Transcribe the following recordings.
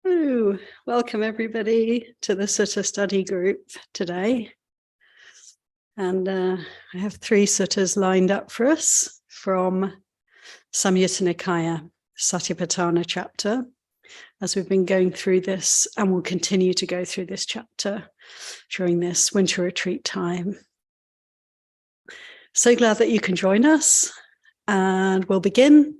Ooh, welcome everybody to the Sutta study group today. And I have 3 suttas lined up for us from Samyutta Nikaya, Satipatthana chapter, as we've been going through this and will continue to go through this chapter during this winter retreat time. So glad that you can join us, and we'll begin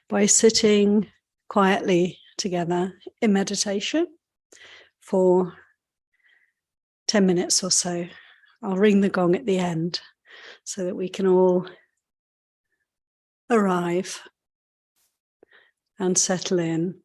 by sitting quietly together in meditation for 10 minutes or so. I'll ring the gong at the end so that we can all arrive and settle in.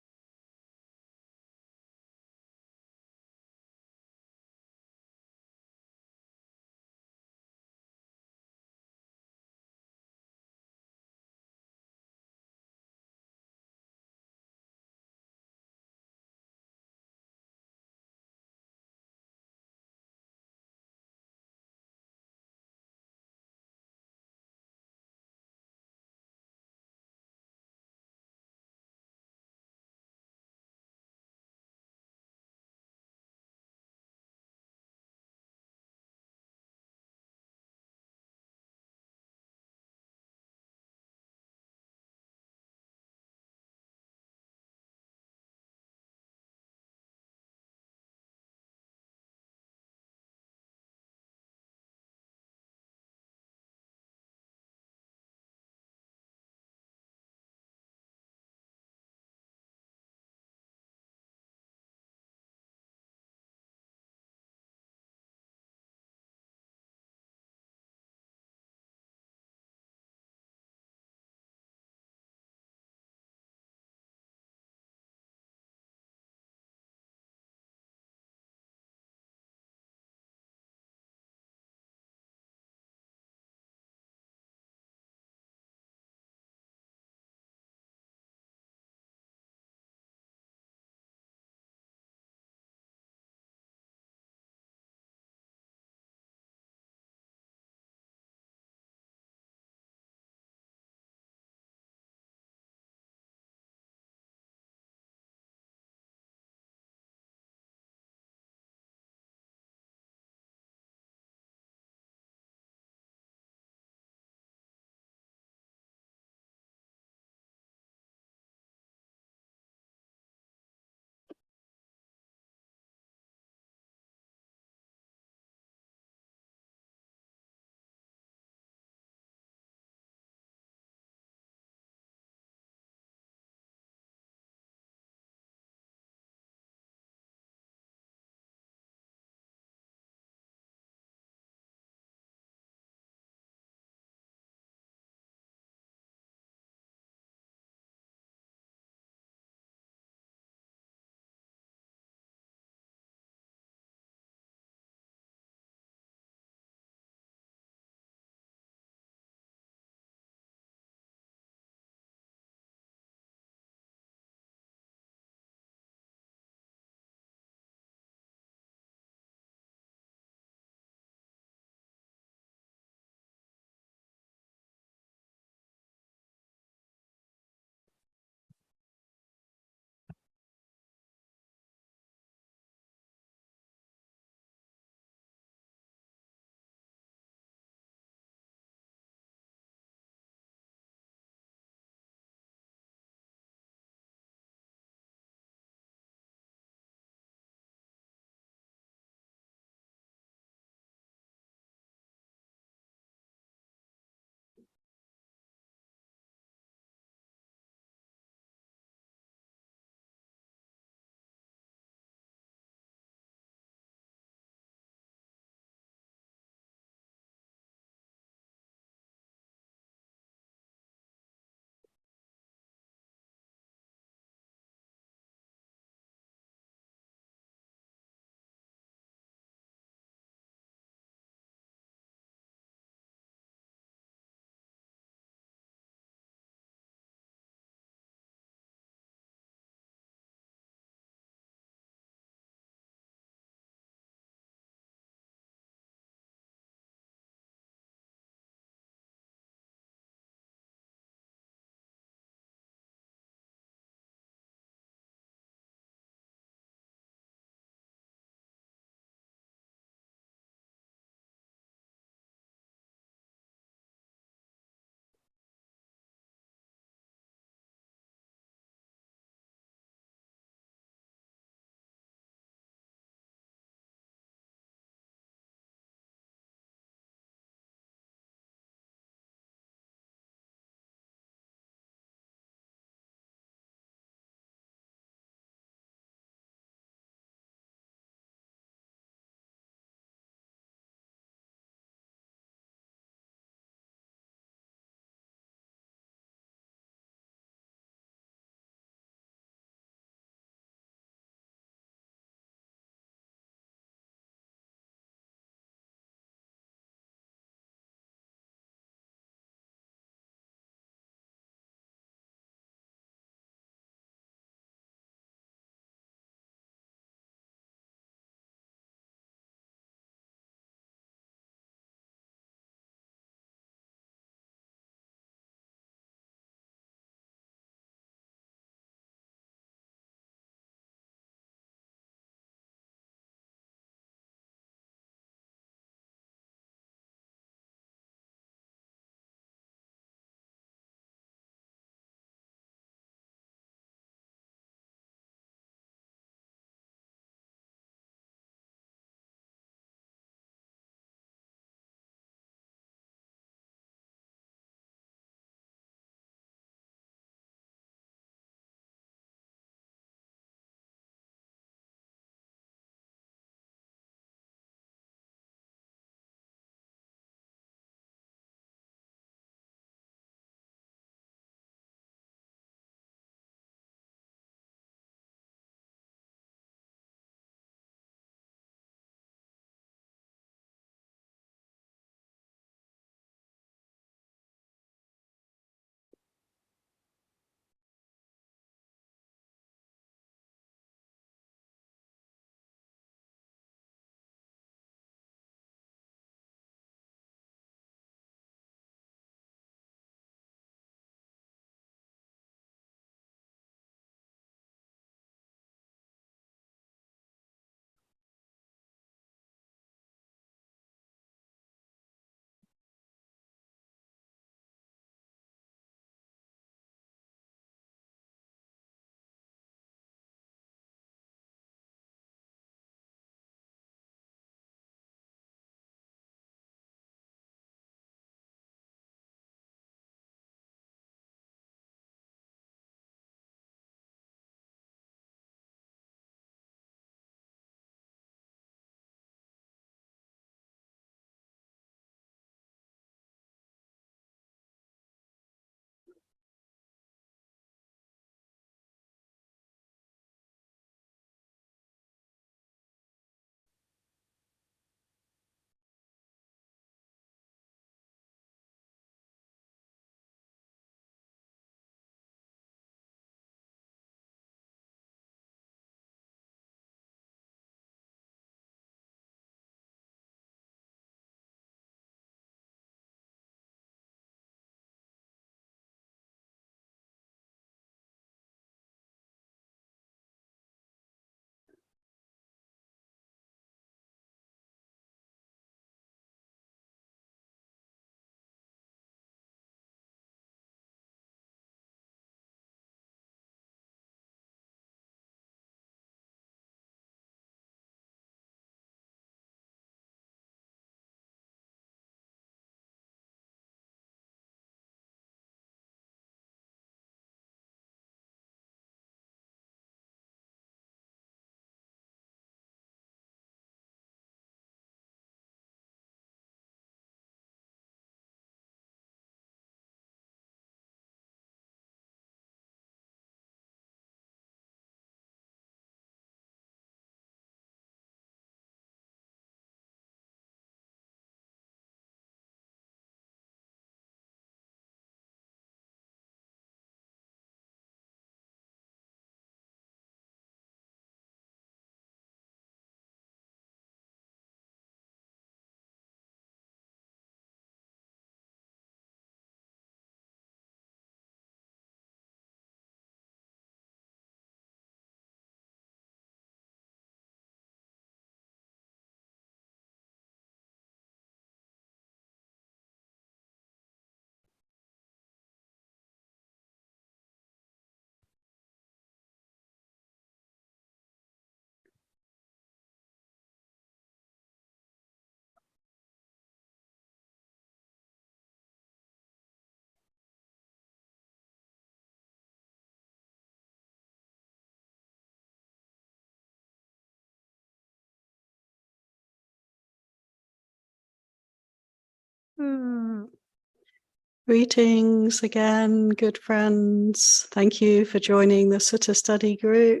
Greetings again, good friends. Thank you for joining the Sutta study group.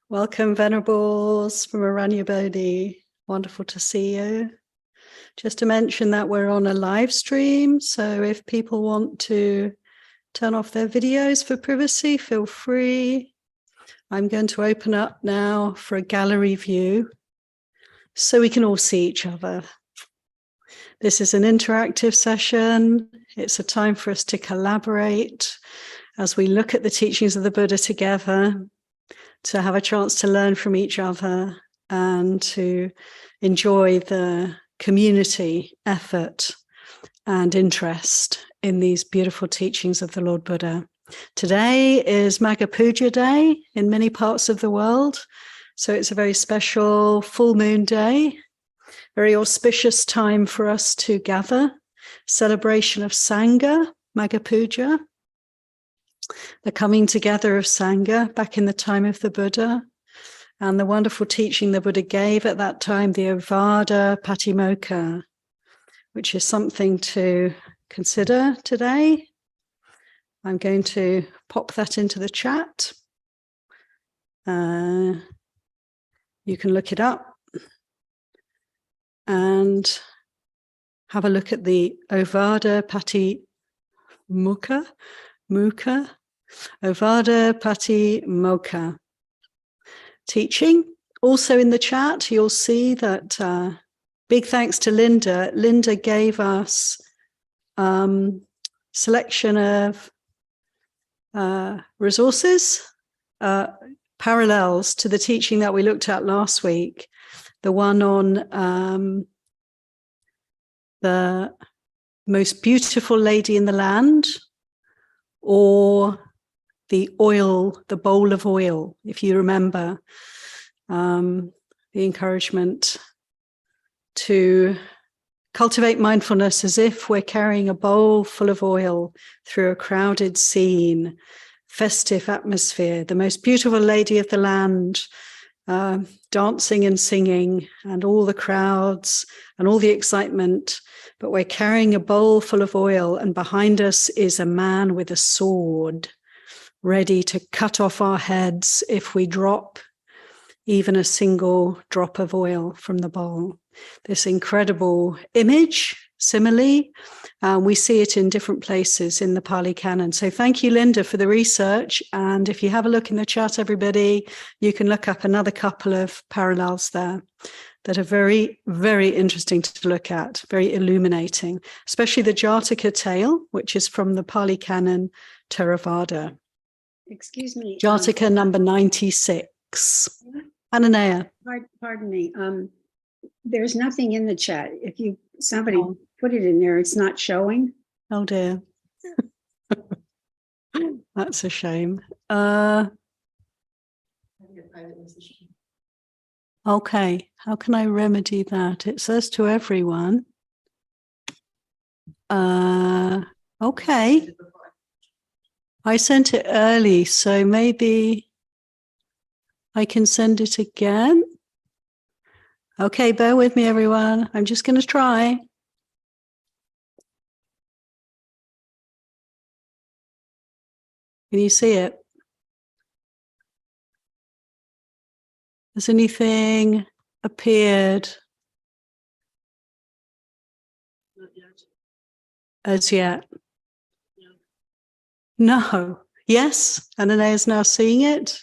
Welcome, Venerables from Aranya Bodhi. Wonderful to see you. Just to mention that we're on a live stream, so if people want to turn off their videos for privacy, feel free. I'm going to open up now for a gallery view so we can all see each other. This is an interactive session. It's a time for us to collaborate as we look at the teachings of the Buddha together, to have a chance to learn from each other and to enjoy the community effort and interest in these beautiful teachings of the Lord Buddha. Today is Magha Puja Day in many parts of the world. So it's a very special full moon day, very auspicious time for us to gather. Celebration of Sangha, Magha Puja, the coming together of Sangha back in the time of the Buddha, and the wonderful teaching the Buddha gave at that time, the Ovada Patimokkha, which is something to consider today. I'm going to pop that into the chat. You can look it up and have a look at the Ovada Patimokkha, Ovada Patimokkha teaching. Also in the chat, you'll see that big thanks to Linda. Linda gave us selection of resources, parallels to the teaching that we looked at last week, the one on the most beautiful lady in the land, or the oil, the bowl of oil, if you remember, the encouragement to cultivate mindfulness as if we're carrying a bowl full of oil through a crowded scene, festive atmosphere, the most beautiful lady of the land, dancing and singing, and all the crowds and all the excitement. But we're carrying a bowl full of oil, and behind us is a man with a sword, ready to cut off our heads if we drop even a single drop of oil from the bowl. This incredible image, simile, we see it in different places in the Pali Canon. So thank you, Linda, for the research. And if you have a look in the chat, everybody, you can look up another couple of parallels there that are very, very interesting to look at, very illuminating, especially the Jataka tale, which is from the Pali Canon Theravada. Excuse me. Jataka number 96. Ananaya. Pardon me. There's nothing in the chat. If somebody put it in there, it's not showing. Oh dear. That's a shame. Okay, how can I remedy that? It says to everyone. Okay. I sent it early, so maybe I can send it again. Okay, bear with me, everyone. I'm just going to try. Can you see it? Has anything appeared as yet? No. Yes, Ananea is now seeing it.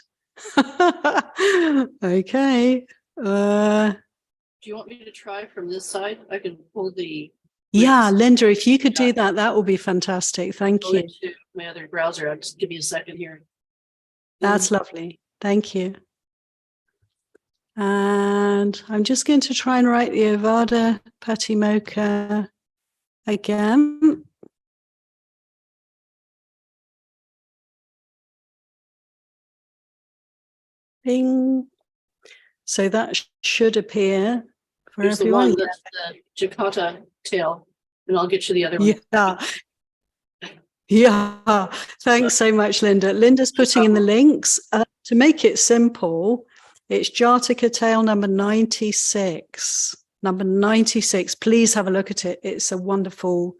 Okay. Do you want me to try from this side? I can pull the... Yeah, Linda, if you could do that, that would be fantastic. Thank you. Into my other browser. I'll just give me a second here. That's lovely. Thank you. And I'm just going to try and write the Ovada Patimokkha again. Bing. So that should appear for There's everyone. The one that's the Jakarta tail, and I'll get you the other one. Yeah. Thanks so much, Linda. Linda's putting in the links. To make it simple, it's Jataka tale number 96. number 96. Please have a look at it. It's a wonderful,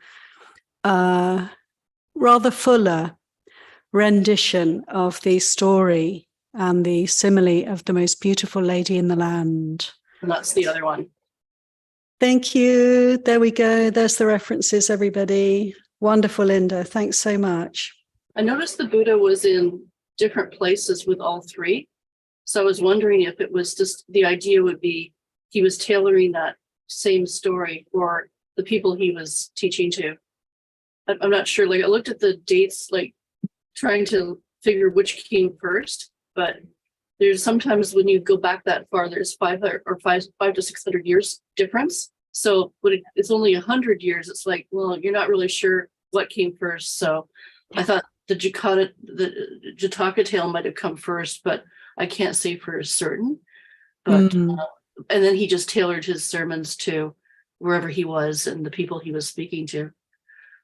rather fuller rendition of the story and the simile of the most beautiful lady in the land. And that's the other one. Thank you. There we go. There's the references, everybody. Wonderful, Linda. Thanks so much. I noticed the Buddha was in different places with all three. So I was wondering if it was just the idea would be he was tailoring that same story for the people he was teaching to. I'm not sure. Like I looked at the dates, like trying to figure which came first, but there's sometimes when you go back that far, there's 500 or 5 to 600 years difference. So when it's only 100 years, it's like, well, you're not really sure what came first. So I thought the Jataka tale might have come first, but I can't say for certain. But and then he just tailored his sermons to wherever he was and the people he was speaking to.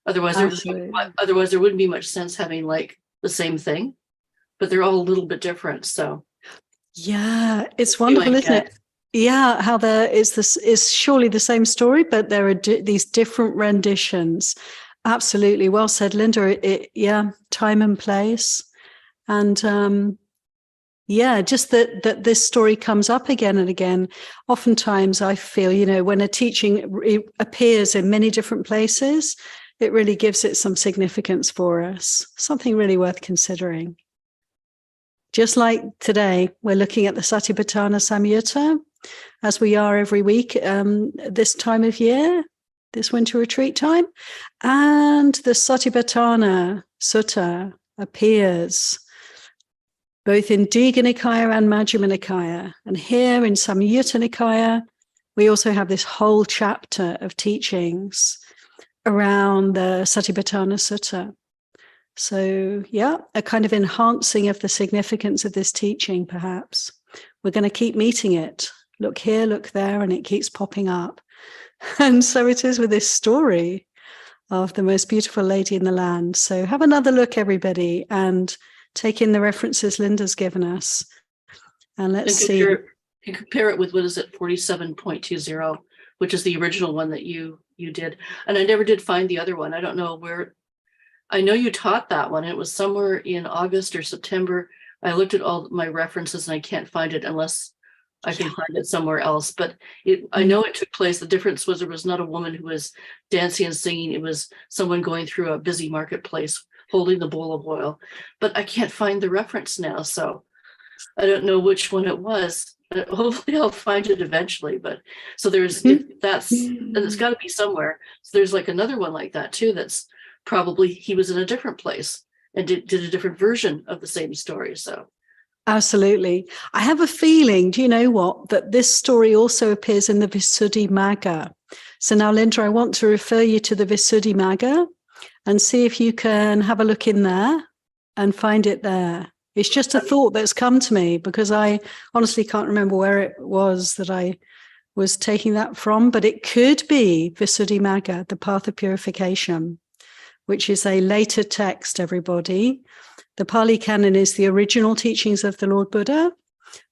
Otherwise, there wouldn't be much sense having like the same thing, but they're all a little bit different. So yeah, it's wonderful, isn't it? Yeah, how there is this is surely the same story, but there are these different renditions. Absolutely, well said, Linda. Yeah, time and place, and yeah, just that this story comes up again and again. Oftentimes, I feel, when a teaching appears in many different places, it really gives it some significance for us. Something really worth considering. Just like today, we're looking at the Satipatthana Samyutta, as we are every week this time of year, this winter retreat time. And the Satipatthana Sutta appears both in Digha Nikaya and Majjhima Nikaya. And here in Samyutta Nikaya, we also have this whole chapter of teachings around the Satipatthana Sutta. So, yeah, a kind of enhancing of the significance of this teaching, perhaps. We're going to keep meeting it. Look here, look there, and it keeps popping up. And so it is with this story of the most beautiful lady in the land. So have another look, everybody, and take in the references Linda's given us. And let's see. Compare it with, what is it, 47.20, which is the original one that you did. And I never did find the other one. I don't know where. I know you taught that one. It was somewhere in August or September. I looked at all my references and I can't find it unless I can find it somewhere else. But I know it took place. The difference was there was not a woman who was dancing and singing. It was someone going through a busy marketplace holding the bowl of oil. But I can't find the reference now. So I don't know which one it was. Hopefully I'll find it eventually. But so there's, and it's got to be somewhere. So there's like another one like that too. That's probably he was in a different place and did a different version of the same story. So absolutely. I have a feeling, do you know what, that this story also appears in the Visuddhimagga. So now, Linda, I want to refer you to the Visuddhimagga and see if you can have a look in there and find it there. It's just a thought that's come to me because I honestly can't remember where it was that I was taking that from, but it could be Visuddhimagga, the Path of Purification, which is a later text, everybody. The Pali Canon is the original teachings of the Lord Buddha,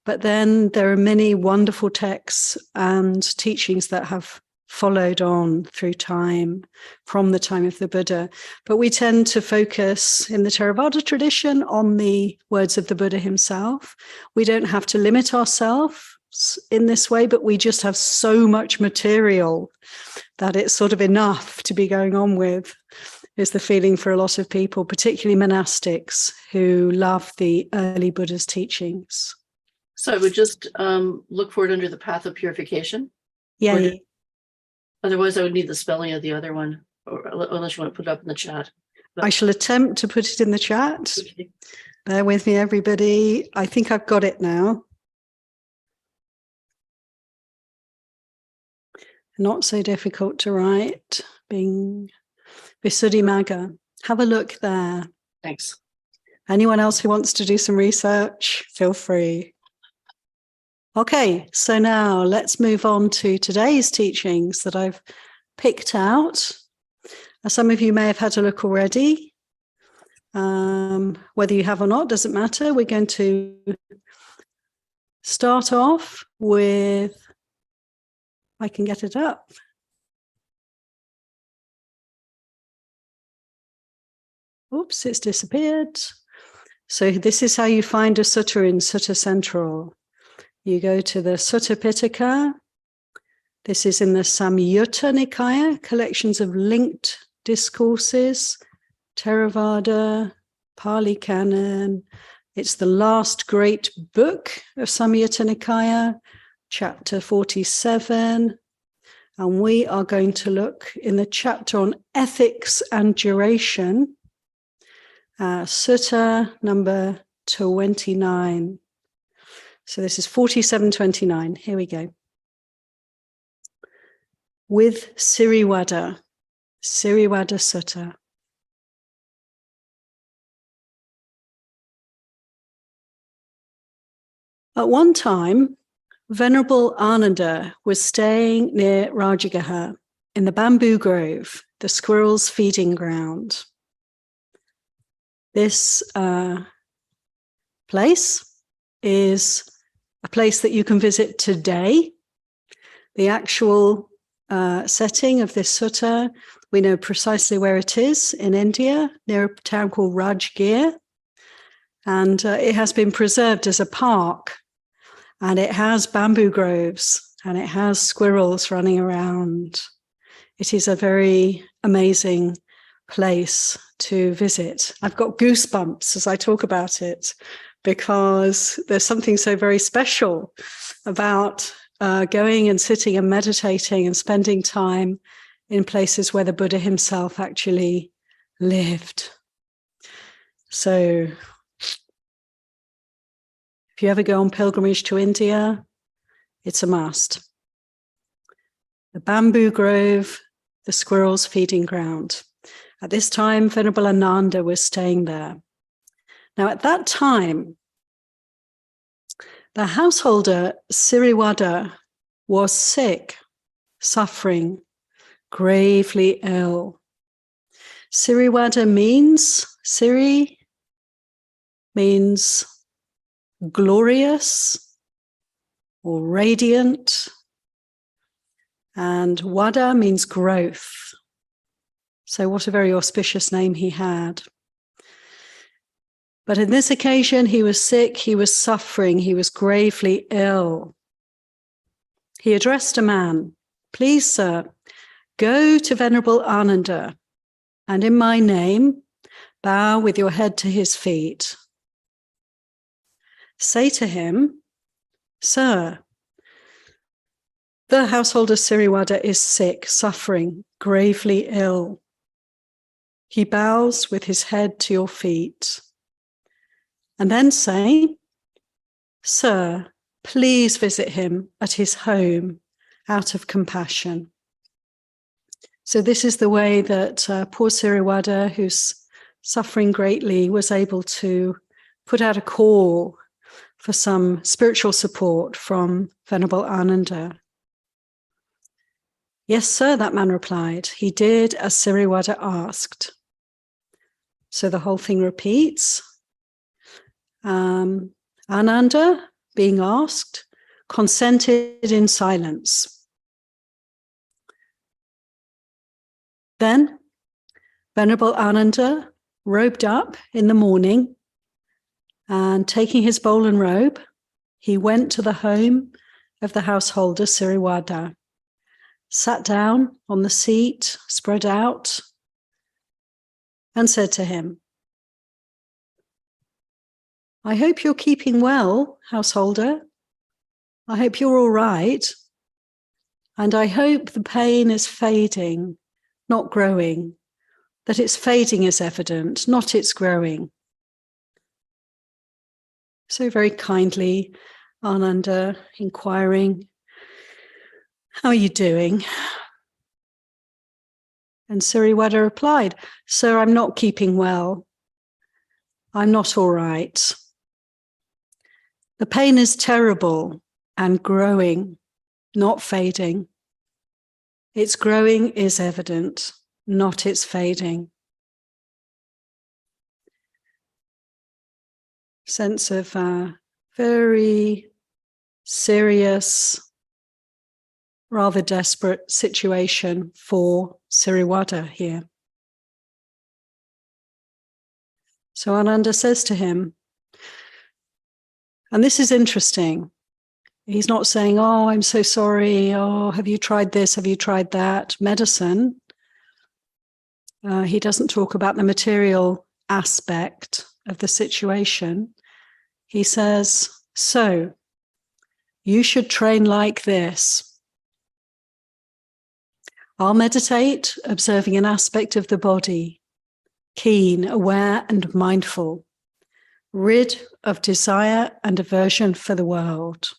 but then there are many wonderful texts and teachings that have followed on through time from the time of the Buddha. But we tend to focus in the Theravada tradition on the words of the Buddha himself. We don't have to limit ourselves in this way, but we just have so much material that it's sort of enough to be going on with, is the feeling for a lot of people, particularly monastics who love the early Buddha's teachings. So I would just look for it under the Path of Purification. Yeah. Otherwise, I would need the spelling of the other one, or unless you want to put it up in the chat. But I shall attempt to put it in the chat. Okay. Bear with me, everybody. I think I've got it now. Not so difficult to write. Bing. Visuddhimagga. Have a look there. Thanks. Anyone else who wants to do some research, feel free. Okay, so now let's move on to today's teachings that I've picked out. Some of you may have had a look already. Whether you have or not, doesn't matter. We're going to start off with I can get it up. Oops, it's disappeared. So this is how you find a sutta in Sutta Central. You go to the Sutta Pitaka. This is in the Samyutta Nikaya, collections of linked discourses, Theravada, Pali Canon. It's the last great book of Samyutta Nikaya, chapter 47. And we are going to look in the chapter on ethics and duration, sutta number 29. So this is 4729. Here we go. With Silavaddhisutta, Sutta. At one time, Venerable Ananda was staying near Rajagaha in the bamboo grove, the squirrels' feeding ground. This place is a place that you can visit today. The actual setting of this sutta, we know precisely where it is in India, near a town called Rajgir. And it has been preserved as a park. And it has bamboo groves and it has squirrels running around. It is a very amazing place to visit. I've got goosebumps as I talk about it because there's something so very special about going and sitting and meditating and spending time in places where the Buddha himself actually lived. So if you ever go on pilgrimage to India, it's a must. The bamboo grove, the squirrels' feeding ground. At this time, Venerable Ananda was staying there. Now, at that time, the householder Silavaddhisutta was sick, suffering, gravely ill. Silavaddhisutta means, Siri means glorious or radiant, and Vada means growth. So what a very auspicious name he had. But in this occasion, he was sick, he was suffering, he was gravely ill. He addressed a man, "Please, sir, go to Venerable Ananda, and in my name, bow with your head to his feet. Say to him, 'Sir, the householder Silavaddhisutta is sick, suffering, gravely ill. He bows with his head to your feet.' And then say, 'Sir, please visit him at his home out of compassion.'" So this is the way that poor Silavaddhisutta, who's suffering greatly, was able to put out a call for some spiritual support from Venerable Ananda. "Yes, sir," that man replied. "He did as Silavaddhisutta asked." So the whole thing repeats. Ananda, being asked, consented in silence. Then Venerable Ananda robed up in the morning, and taking his bowl and robe, he went to the home of the householder Silavaddhisutta, sat down on the seat, spread out, and said to him, "I hope you're keeping well, householder. I hope you're all right. And I hope the pain is fading, not growing, that its fading is evident, not its growing." So very kindly, Ananda inquiring, "How are you doing?" And Silavaddhisutta replied, "Sir, I'm not keeping well. I'm not all right. The pain is terrible and growing, not fading. Its growing is evident, not its fading." Sense of very serious rather desperate situation for Silavaddha here. So Ananda says to him, and this is interesting, he's not saying, oh, I'm so sorry, oh, have you tried this, have you tried that, medicine. He doesn't talk about the material aspect of the situation. He says, so you should train like this. I'll meditate, observing an aspect of the body, keen, aware, and mindful, rid of desire and aversion for the world.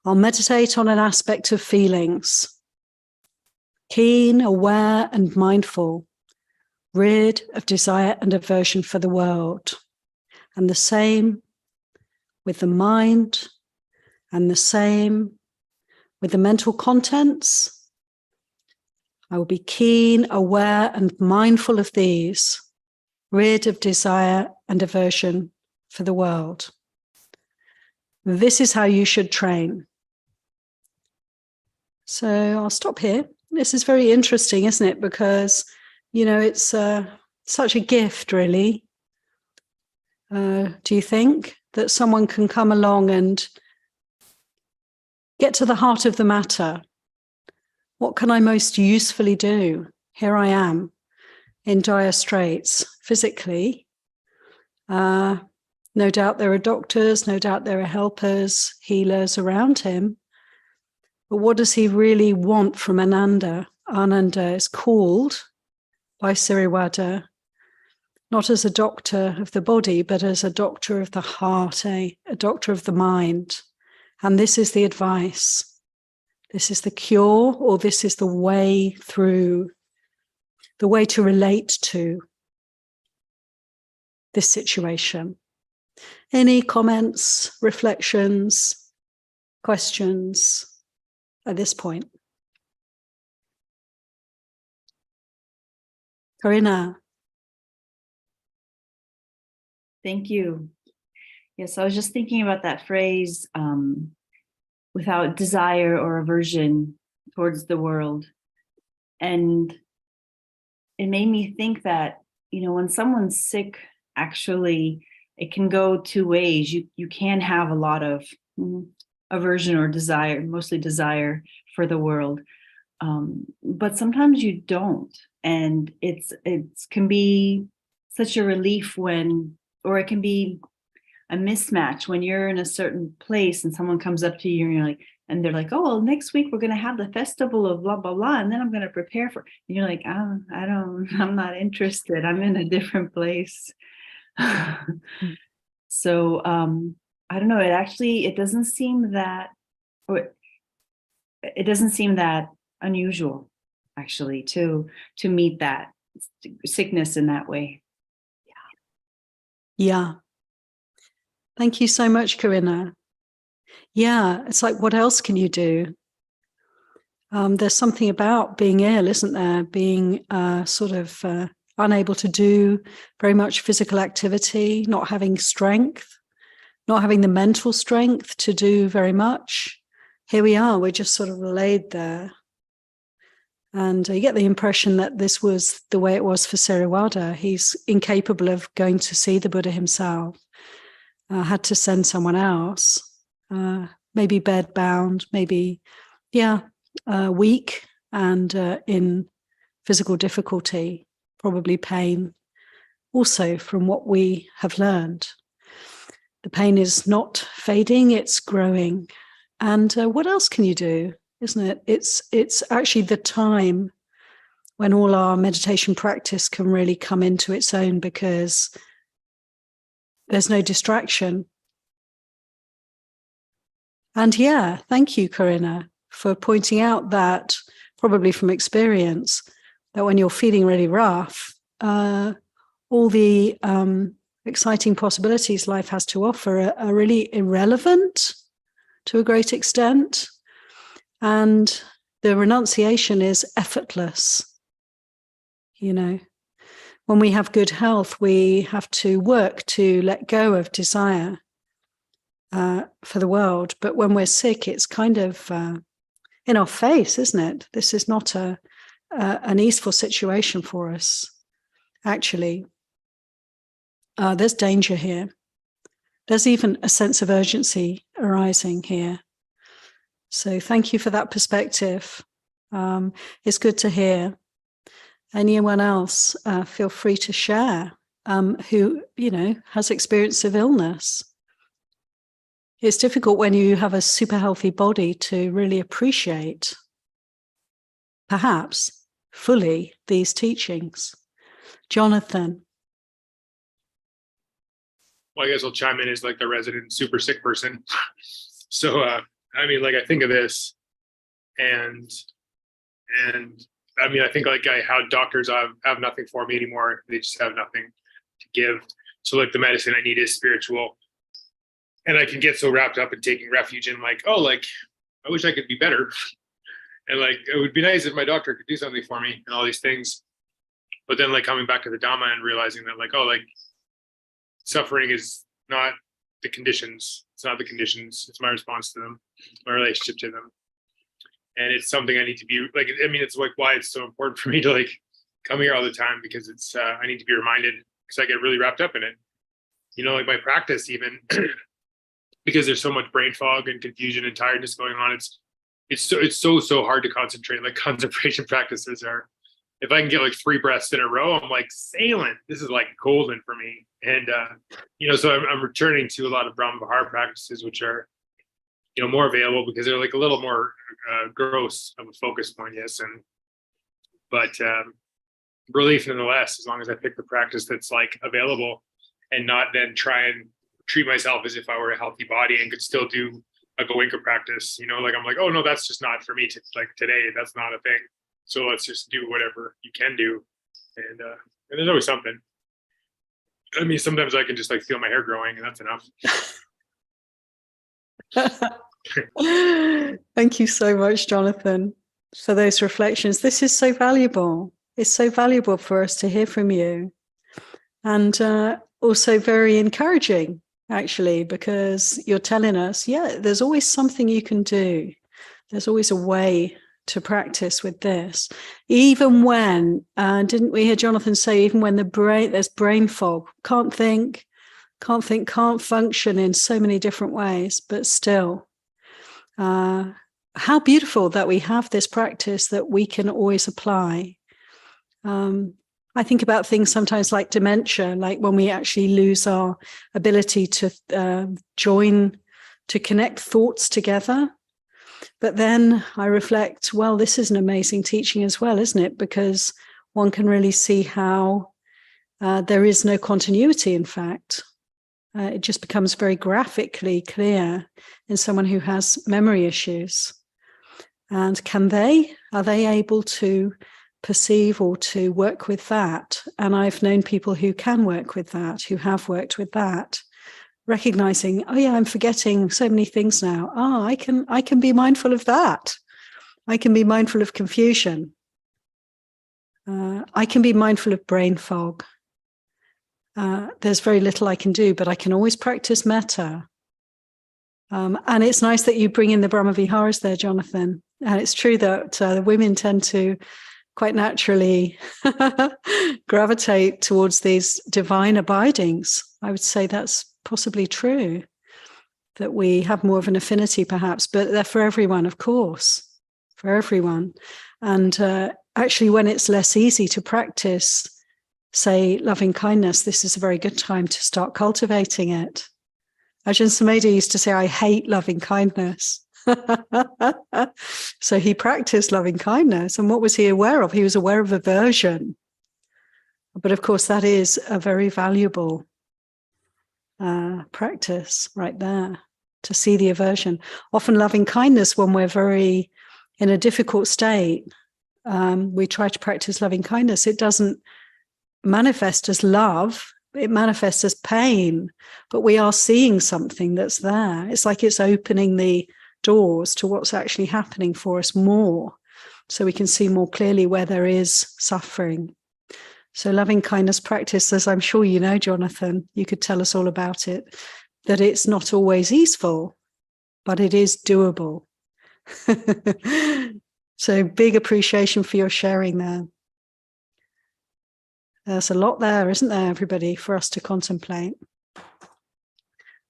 I'll meditate on an aspect of feelings, keen, aware, and mindful, rid of desire and aversion for the world. And the same with the mind, and the same with the mental contents. I will be keen, aware, and mindful of these, rid of desire and aversion for the world. This is how you should train. So I'll stop here. This is very interesting, isn't it? Because, you know, it's such a gift, really. Do you think that someone can come along and get to the heart of the matter? What can I most usefully do? Here I am in dire straits physically. No doubt there are doctors, no doubt there are helpers, healers around him. But what does he really want from Ananda? Ananda is called by Silavaddha not as a doctor of the body, but as a doctor of the heart, a doctor of the mind. And this is the advice. This is the cure, or this is the way through, the way to relate to this situation. Any comments, reflections, questions at this point? Karina. Thank you. Yes, I was just thinking about that phrase, without desire or aversion towards the world. And it made me think that, you know, when someone's sick, actually, it can go two ways. You can have a lot of aversion or desire, mostly desire for the world. But sometimes you don't. And it can be such a relief when, or it can be a mismatch when you're in a certain place and someone comes up to you and you're like, and they're like, oh, well, next week we're going to have the festival of blah, blah, blah. And then I'm going to prepare for, and you're like, oh, I'm not interested. I'm in a different place. So, I don't know. It doesn't seem that, or it doesn't seem that unusual, actually, to meet that sickness in that way. Yeah. Thank you so much, Karina. Yeah, it's like, what else can you do? There's something about being ill, isn't there? Being sort of unable to do very much physical activity, not having strength, not having the mental strength to do very much. Here we are, we're just sort of laid there. And you get the impression that this was the way it was for Silavaddha. He's incapable of going to see the Buddha himself. Had to send someone else, maybe bed-bound, maybe, weak and in physical difficulty, probably pain. Also, from what we have learned, the pain is not fading, it's growing. And what else can you do, isn't it? It's actually the time when all our meditation practice can really come into its own, because there's no distraction. And yeah, thank you, Karina, for pointing out that, probably from experience, that when you're feeling really rough, all the exciting possibilities life has to offer are really irrelevant to a great extent. And the renunciation is effortless. You know, when we have good health, we have to work to let go of desire for the world. But when we're sick, it's kind of in our face, isn't it? This is not an easeful situation for us. Actually, there's danger here. There's even a sense of urgency arising here. So thank you for that perspective. It's good to hear. Anyone else, feel free to share who, has experience of illness. It's difficult when you have a super healthy body to really appreciate, perhaps, fully these teachings. Jonathan. Well, I guess I'll chime in as like the resident super sick person. So, I think of this and I think like how doctors have nothing for me anymore. They just have nothing to give. So like the medicine I need is spiritual. And I can get so wrapped up in taking refuge in like, oh, like, I wish I could be better. And like, it would be nice if my doctor could do something for me and all these things. But then like coming back to the Dhamma and realizing that like, oh, like suffering is not the conditions. It's not the conditions. It's my response to them, my relationship to them. And it's something I need to be like, it's like why it's so important for me to like come here all the time, because it's, I need to be reminded, because I get really wrapped up in it. Like my practice even, because there's so much brain fog and confusion and tiredness going on. It's so hard to concentrate. Like concentration practices are, if I can get like 3 breaths in a row, I'm like sailing. This is like golden for me. And, so I'm returning to a lot of Brahma Vihara practices, which are, more available because they're like a little more gross of a focus point. Yes. But relief nonetheless, as long as I pick the practice that's like available and not then try and treat myself as if I were a healthy body and could still do a Goenka practice, like I'm like, oh no, that's just not for me like today. That's not a thing. So let's just do whatever you can do. And there's always something. Sometimes I can just like feel my hair growing and that's enough. Thank you so much, Jonathan, for those reflections. This is so valuable. It's so valuable for us to hear from you. And also very encouraging, actually, because you're telling us, there's always something you can do. There's always a way to practice with this. Even when, didn't we hear Jonathan say, even when there's brain fog, can't think, can't function in so many different ways, but still, how beautiful that we have this practice that we can always apply. I think about things sometimes like dementia, like when we actually lose our ability to to connect thoughts together. But then I reflect, well, this is an amazing teaching as well, isn't it? Because one can really see how there is no continuity, in fact. It just becomes very graphically clear in someone who has memory issues. And are they able to perceive or to work with that? And I've known people who can work with that, who have worked with that, recognizing, oh yeah, I'm forgetting so many things now. Oh, I can be mindful of that. I can be mindful of confusion. I can be mindful of brain fog. There's very little I can do, but I can always practice metta. And it's nice that you bring in the Brahma Viharas there, Jonathan. And it's true that the women tend to quite naturally gravitate towards these divine abidings. I would say that's possibly true, that we have more of an affinity perhaps, but they're for everyone, of course, for everyone. And actually, when it's less easy to practice, say, loving kindness, this is a very good time to start cultivating it. Ajahn Sumedho used to say, I hate loving kindness. So he practiced loving kindness. And what was he aware of? He was aware of aversion. But of course, that is a very valuable practice right there, to see the aversion. Often loving kindness, when we're very in a difficult state, we try to practice loving kindness. It doesn't manifest as love, it manifests as pain, but we are seeing something that's there. It's like it's opening the doors to what's actually happening for us more, so we can see more clearly where there is suffering. So loving kindness practice, as I'm sure you know, Jonathan, you could tell us all about it, that it's not always easeful, but it is doable. So big appreciation for your sharing there. There's a lot there, isn't there, everybody, for us to contemplate.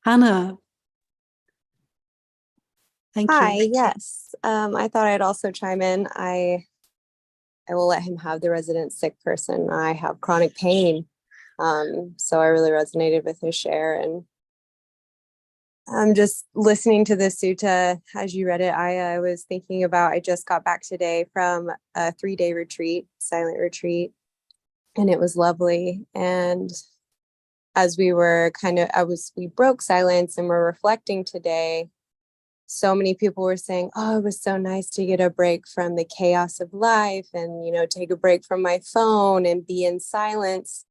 Hannah. Thank Hi, you. yes. I thought I'd also chime in. I will let him have the resident sick person. I have chronic pain. So I really resonated with his share. And I'm just listening to this sutta as you read it. I was thinking about, I just got back today from a 3-day retreat, silent retreat, and it was lovely. And as we were we broke silence and we're reflecting today, so many people were saying, oh, it was so nice to get a break from the chaos of life and, take a break from my phone and be in silence.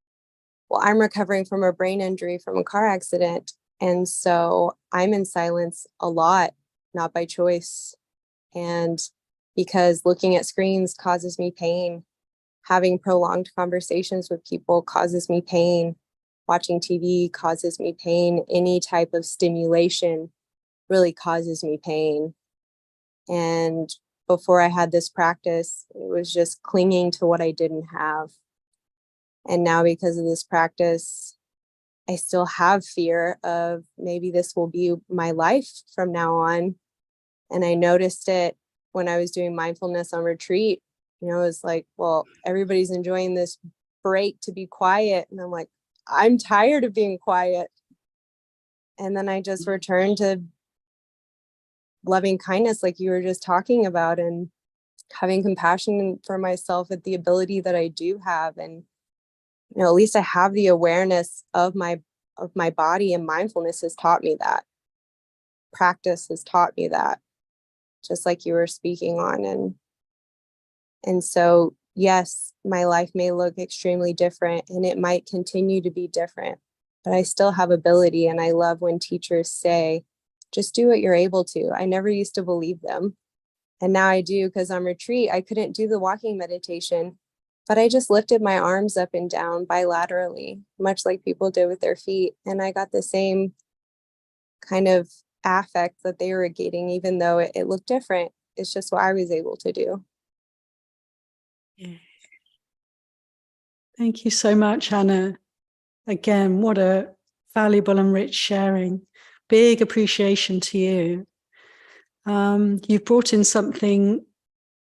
Well, I'm recovering from a brain injury from a car accident. And so I'm in silence a lot, not by choice. And because looking at screens causes me pain, having prolonged conversations with people causes me pain, watching TV causes me pain, any type of stimulation really causes me pain. And before I had this practice, it was just clinging to what I didn't have. And now because of this practice, I still have fear of maybe this will be my life from now on. And I noticed it when I was doing mindfulness on retreat. It was like, well, everybody's enjoying this break to be quiet. And I'm like, I'm tired of being quiet. And then I just returned to loving kindness, like you were just talking about, and having compassion for myself at the ability that I do have. And, at least I have the awareness of my body, and mindfulness has taught me that. Practice has taught me that, just like you were speaking on. And so, yes, my life may look extremely different and it might continue to be different, but I still have ability. And I love when teachers say, just do what you're able to. I never used to believe them. And now I do, because on retreat, I couldn't do the walking meditation, but I just lifted my arms up and down bilaterally, much like people did with their feet. And I got the same kind of affect that they were getting, even though it looked different. It's just what I was able to do. Yeah. Thank you so much, Hannah. Again, what a valuable and rich sharing. Big appreciation to you. You've brought in something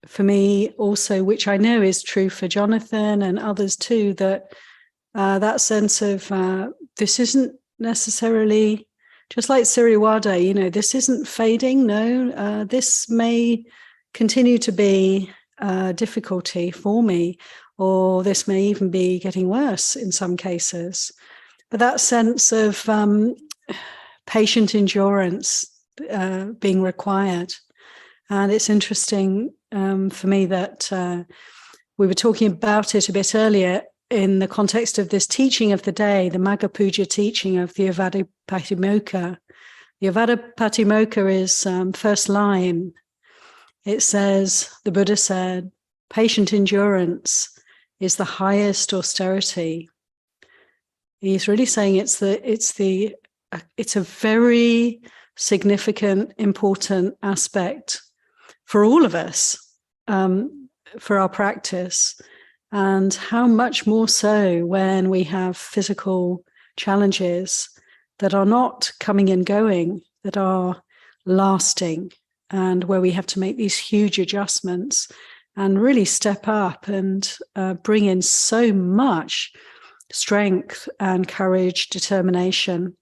for me also, which I know is true for Jonathan and others too, that sense of this isn't necessarily, just like Siriwada, this isn't fading. No, this may continue to be a difficulty for me, or this may even be getting worse in some cases. But that sense of patient endurance being required. And it's interesting for me that we were talking about it a bit earlier in the context of this teaching of the day, the Magga Puja teaching of the Avada Patimokkha. The Avada Patimokkha is first line. It says, the Buddha said, patient endurance is the highest austerity. He's really saying it's a very significant, important aspect for all of us, for our practice, and how much more so when we have physical challenges that are not coming and going, that are lasting, and where we have to make these huge adjustments and really step up and bring in so much strength and courage, determination,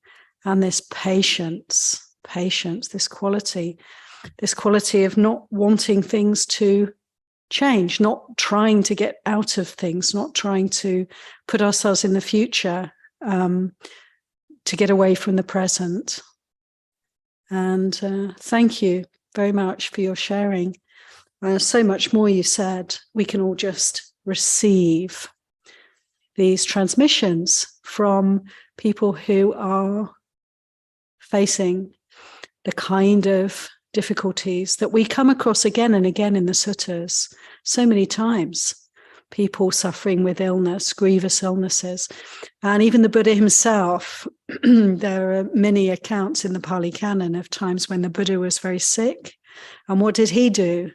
and this patience, this quality of not wanting things to change, not trying to get out of things, not trying to put ourselves in the future to get away from the present. And thank you very much for your sharing. So much more you said. We can all just receive these transmissions from people who are facing the kind of difficulties that we come across again and again in the suttas so many times. People suffering with illness, grievous illnesses. And even the Buddha himself, there are many accounts in the Pali Canon of times when the Buddha was very sick And what did he do?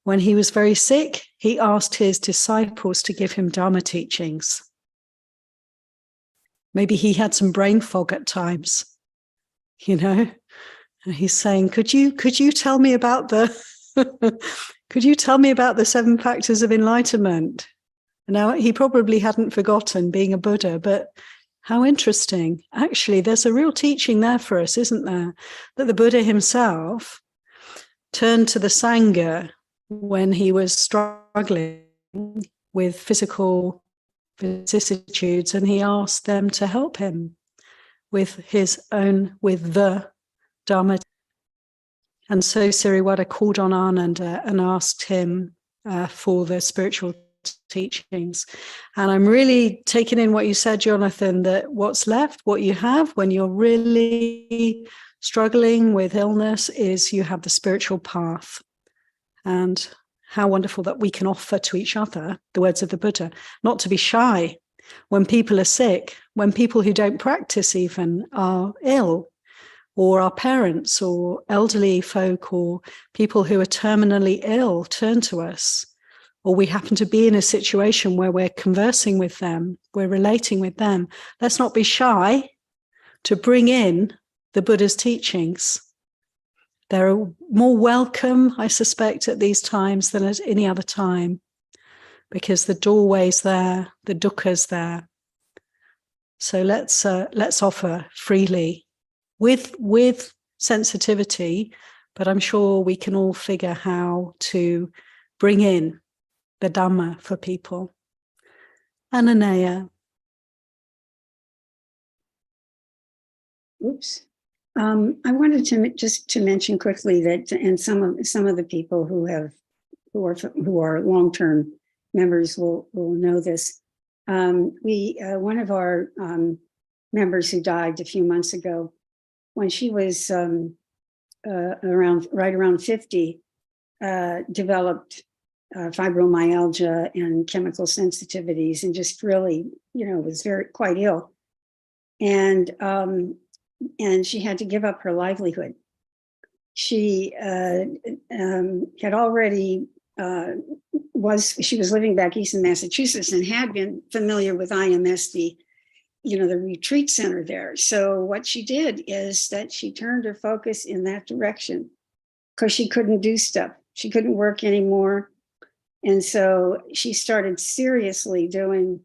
When he was very sick, he asked his disciples to give him Dharma teachings. Maybe he had some brain fog at times, you know. And he's saying, could you tell me about the could you tell me about the 7 factors of enlightenment? Now, he probably hadn't forgotten being a Buddha, but how interesting. Actually, there's a real teaching there for us, isn't there? That the Buddha himself turned to the Sangha when he was struggling with physical vicissitudes, and he asked them to help him with the Dharma. And so Siriwada called on Ananda and asked him for the spiritual teachings. And I'm really taking in what you said, Jonathan, that what's left, what you have when you're really struggling with illness is you have the spiritual path. And how wonderful that we can offer to each other the words of the Buddha, not to be shy when people are sick, when people who don't practice even are ill, or our parents or elderly folk or people who are terminally ill turn to us, or we happen to be in a situation where we're conversing with them, we're relating with them. Let's not be shy to bring in the Buddha's teachings. They're more welcome, I suspect, at these times than at any other time, because the doorway's there, the dukkha's there. So let's offer freely with sensitivity, but I'm sure we can all figure how to bring in the Dhamma for people. Ananaya. Oops. I wanted to mention quickly that, and some of the people who are long-term members will know this. One of our members who died a few months ago, when she was around 50, developed fibromyalgia and chemical sensitivities, and just really, was quite ill. And she had to give up her livelihood. She had already she was living back east in Massachusetts and had been familiar with IMS, the retreat center there. So what she did is that she turned her focus in that direction because she couldn't do stuff. She couldn't work anymore. And so she started seriously doing,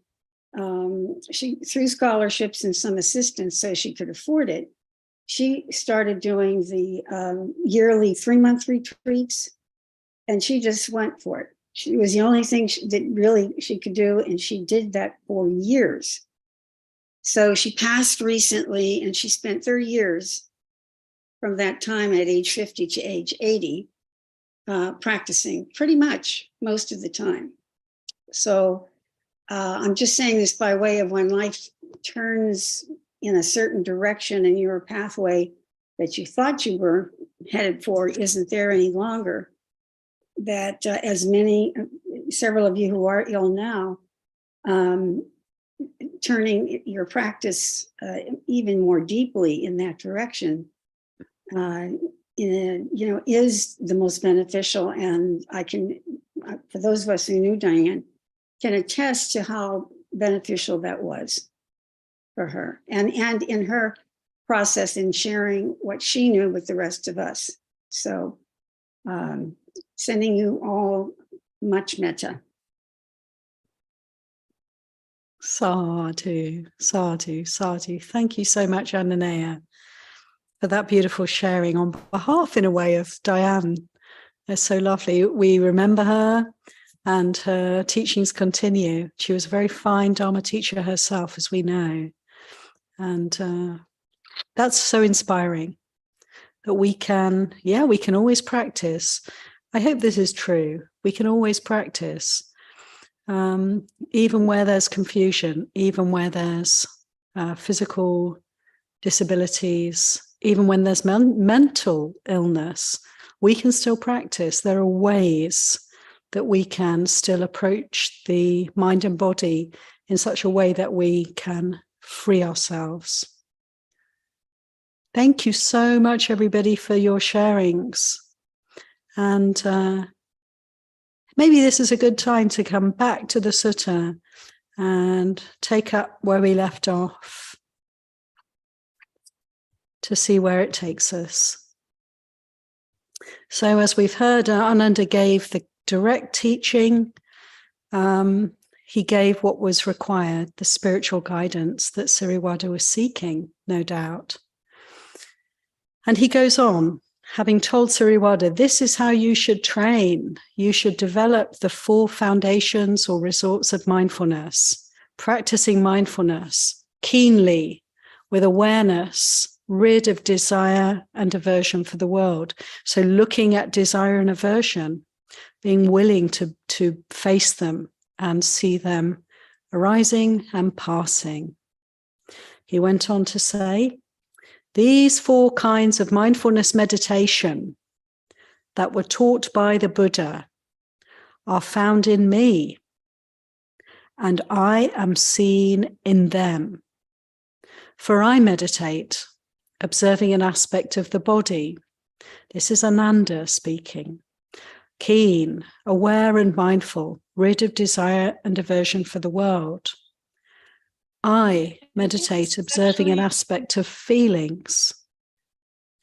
through scholarships and some assistance so she could afford it, she started doing the yearly 3-month retreats, and she just went for it. She was the only thing that she could do, and she did that for years. So she passed recently, and she spent 30 years from that time at age 50 to age 80 practicing pretty much most of the time. So I'm just saying this by way of when life turns in a certain direction and your pathway that you thought you were headed for isn't there any longer, that several of you who are ill now, turning your practice even more deeply in that direction, is the most beneficial. And I can, for those of us who knew Diane, can attest to how beneficial that was for her, and in her process in sharing what she knew with the rest of us. So sending you all much metta. Sadhu, sadhu, sadhu. Thank you so much, Ananaya, for that beautiful sharing on behalf, in a way, of Diane. It's so lovely. We remember her, and her teachings continue. She was a very fine Dharma teacher herself, as we know. And that's so inspiring that we can always practice. I hope this is true. We can always practice, even where there's confusion, even where there's physical disabilities, even when there's mental illness, we can still practice. There are ways that we can still approach the mind and body in such a way that we can free ourselves. Thank you so much, everybody, for your sharings. And maybe this is a good time to come back to the sutta and take up where we left off to see where it takes us. So as we've heard, Ananda gave the direct teaching. He gave what was required, the spiritual guidance that Silavaddhisutta was seeking, no doubt. And he goes on, having told Silavaddhisutta, this is how you should train. You should develop the 4 foundations or resorts of mindfulness, practicing mindfulness keenly, with awareness, rid of desire and aversion for the world. So looking at desire and aversion, being willing to face them and see them arising and passing. He went on to say, these 4 kinds of mindfulness meditation that were taught by the Buddha are found in me, and I am seen in them. For I meditate, observing an aspect of the body. This is Ananda speaking. Keen, aware and mindful, rid of desire and aversion for the world. I meditate observing an aspect of feelings,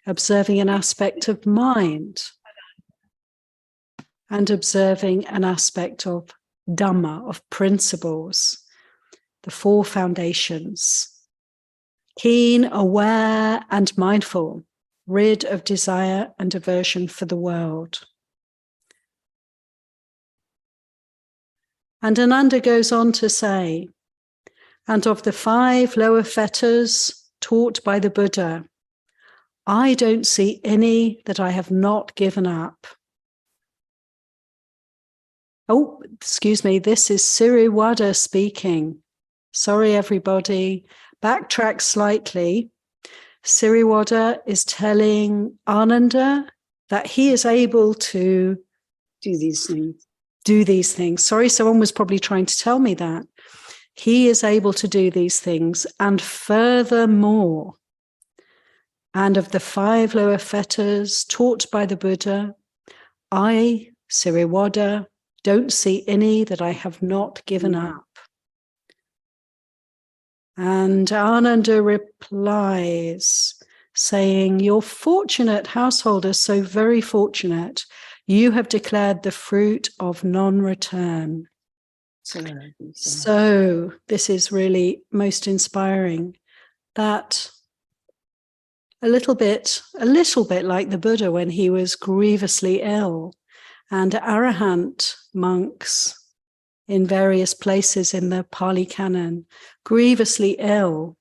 observing an aspect of mind, and observing an aspect of Dhamma, of principles, the 4 foundations. Keen, aware, and mindful, rid of desire and aversion for the world. And Ananda goes on to say, and of the 5 lower fetters taught by the Buddha, I don't see any that I have not given up. Oh, excuse me, this is Silavaddhisutta speaking. Sorry, everybody. Backtrack slightly. Silavaddhisutta is telling Ananda that he is able to Do these things. do these things. Sorry, someone was probably trying to tell me that. He is able to do these things, and furthermore, and of the 5 lower fetters taught by the Buddha, I, Silavaddhisutta, don't see any that I have not given up. And Ananda replies, saying, you're fortunate, householders, so very fortunate. You have declared the fruit of non-return. So this is really most inspiring, that a little bit like the Buddha when he was grievously ill, and Arahant monks in various places in the Pali Canon, grievously ill.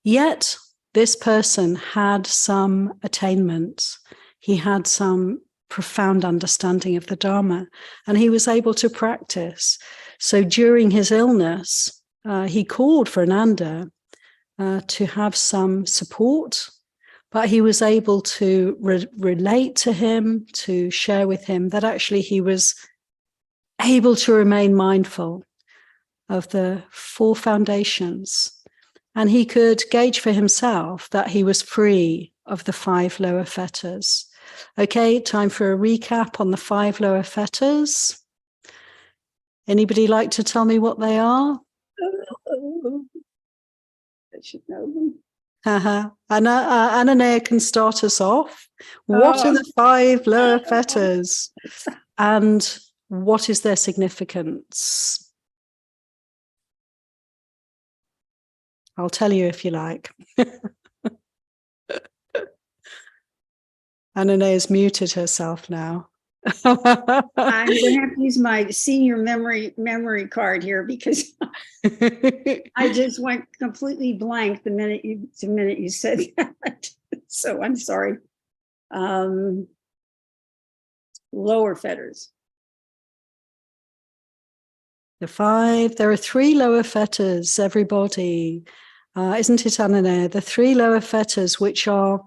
Yet this person had some attainments. He had some profound understanding of the Dharma, and he was able to practice. So during his illness, he called for Ananda to have some support, but he was able to relate to him, to share with him that actually he was able to remain mindful of the 4 foundations, and he could gauge for himself that he was free of the 5 lower fetters. Okay, time for a recap on the 5 lower fetters. Anybody like to tell me what they are? I should know them. Ananaya can start us off. What are the 5 lower fetters, and what is their significance? I'll tell you if you like. Ananaya's muted herself now. I'm going to have to use my senior memory card here, because I just went completely blank the minute you said that. So I'm sorry. Lower fetters. The 5, there are 3 lower fetters, everybody. Isn't it, Ananaya? The 3 lower fetters which are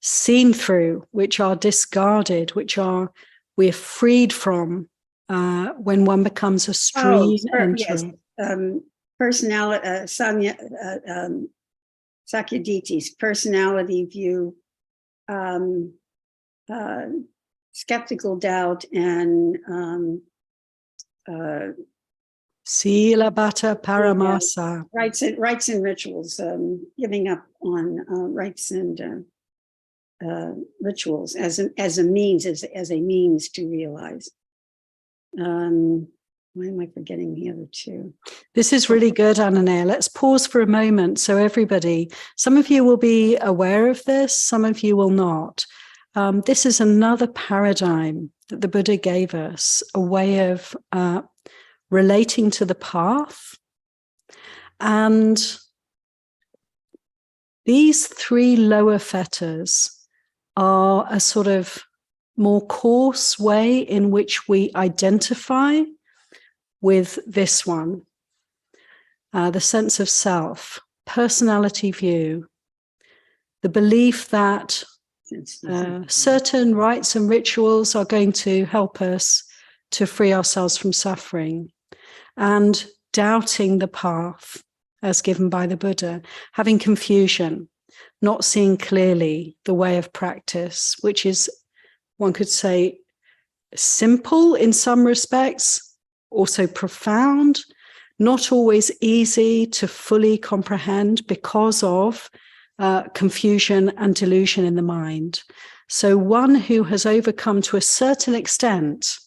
seen through, which are discarded, we're freed from when one becomes a stream entering. Yes. Personality, Sakyaditi's personality view, skeptical doubt and Silavaddhisutta paramasa. rites and rituals, giving up on rites and rituals as a means to realize. Why am I forgetting the other two? This is really good, Ananea. Let's pause for a moment. So everybody, some of you will be aware of this, some of you will not. This is another paradigm that the Buddha gave us, a way of relating to the path. And these three lower fetters are a sort of more coarse way in which we identify with this one, the sense of self, personality view, the belief that certain rites and rituals are going to help us to free ourselves from suffering, and doubting the path as given by the Buddha, having confusion, not seeing clearly the way of practice, which is, one could say, simple in some respects, also profound, not always easy to fully comprehend because of confusion and delusion in the mind. So one who has overcome to a certain extent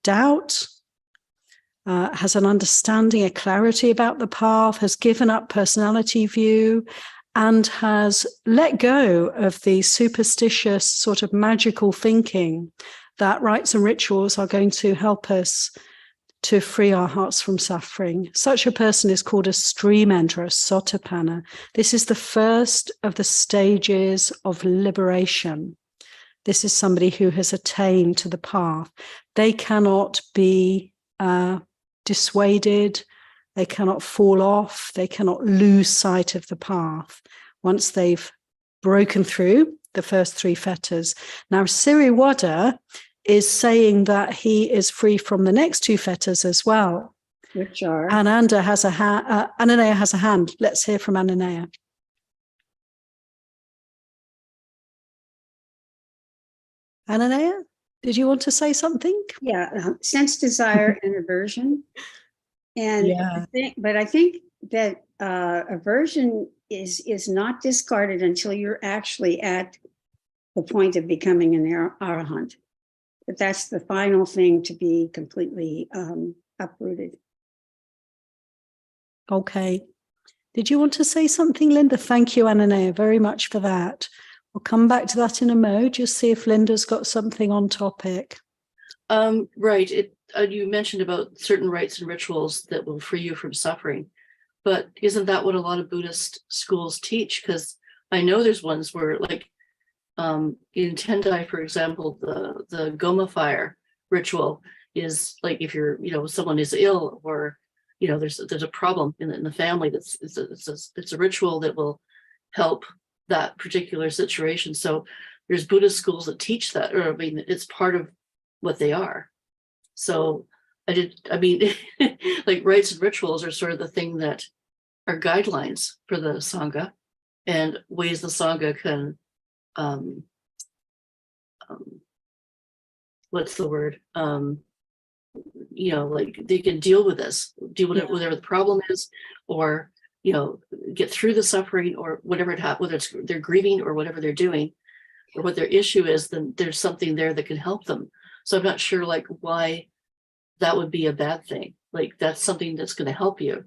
doubt, has an understanding, a clarity about the path, has given up personality view, and has let go of the superstitious sort of magical thinking that rites and rituals are going to help us to free our hearts from suffering. Such a person is called a stream enterer, a sotapanna. This is the first of the stages of liberation. This is somebody who has attained to the path. They cannot be dissuaded. They cannot fall off. They cannot lose sight of the path once they've broken through the first three fetters. Now, Siriwada is saying that he is free from the next two fetters as well. Which are? Ananda has a Ananea has a hand. Let's hear from Ananea. Ananea, did you want to say something? Yeah, sense, desire, and aversion. And Yeah. I think that aversion is not discarded until you're actually at the point of becoming an arahant. But that's the final thing to be completely uprooted. Okay. Did you want to say something, Linda? Thank you, Ananea, very much for that. We'll come back to that in a mo. Just see if Linda's got something on topic. Right. You mentioned about certain rites and rituals that will free you from suffering, but isn't that what a lot of Buddhist schools teach? Because I know there's ones where, like, in Tendai, for example, the Goma fire ritual is like, if you're, someone is ill, or there's a problem in the family, it's a ritual that will help that particular situation. So there's Buddhist schools that teach that, or it's part of what they are. So like rites and rituals are sort of the thing that are guidelines for the Sangha, and ways the Sangha can what's the word? Like they can deal with this, whatever the problem is, or get through the suffering, or whatever whether it's they're grieving or whatever they're doing, or what their issue is, then there's something there that can help them. So I'm not sure like why that would be a bad thing. Like that's something that's going to help you.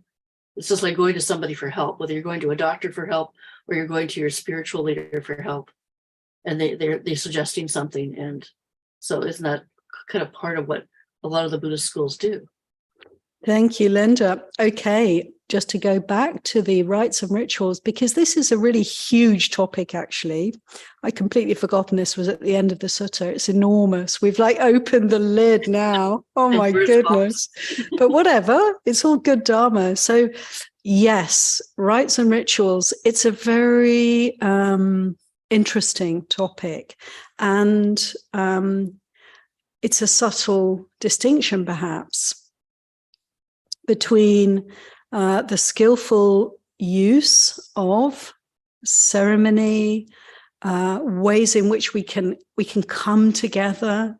It's just like going to somebody for help, whether you're going to a doctor for help or you're going to your spiritual leader for help, and they're suggesting something. And so isn't that kind of part of what a lot of the Buddhist schools do? Thank you, Linda. Okay, just to go back to the rites and rituals, because this is a really huge topic, actually. I completely forgotten this was at the end of the sutta. It's enormous. We've like opened the lid now. Oh my goodness. But whatever, it's all good Dharma. So yes, rites and rituals, it's a very interesting topic. And it's a subtle distinction, perhaps, between the skillful use of ceremony, ways in which we can come together,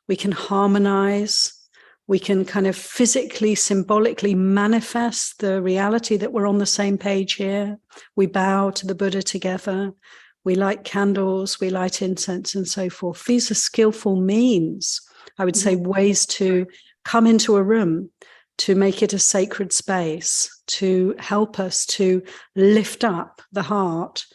we can harmonize, we can kind of physically, symbolically manifest the reality that we're on the same page here. We bow to the Buddha together, we light candles, we light incense, and so forth. These are skillful means, I would say, ways to come into a room, to make it a sacred space, to help us to lift up the heart,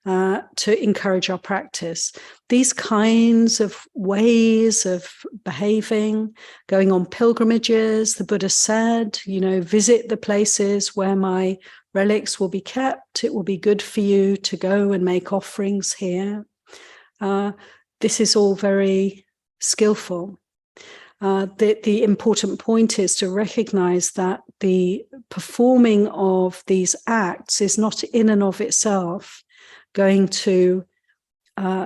to encourage our practice. These kinds of ways of behaving, going on pilgrimages, the Buddha said, visit the places where my relics will be kept. It will be good for you to go and make offerings here. This is all very skillful. The important point is to recognize that the performing of these acts is not in and of itself going to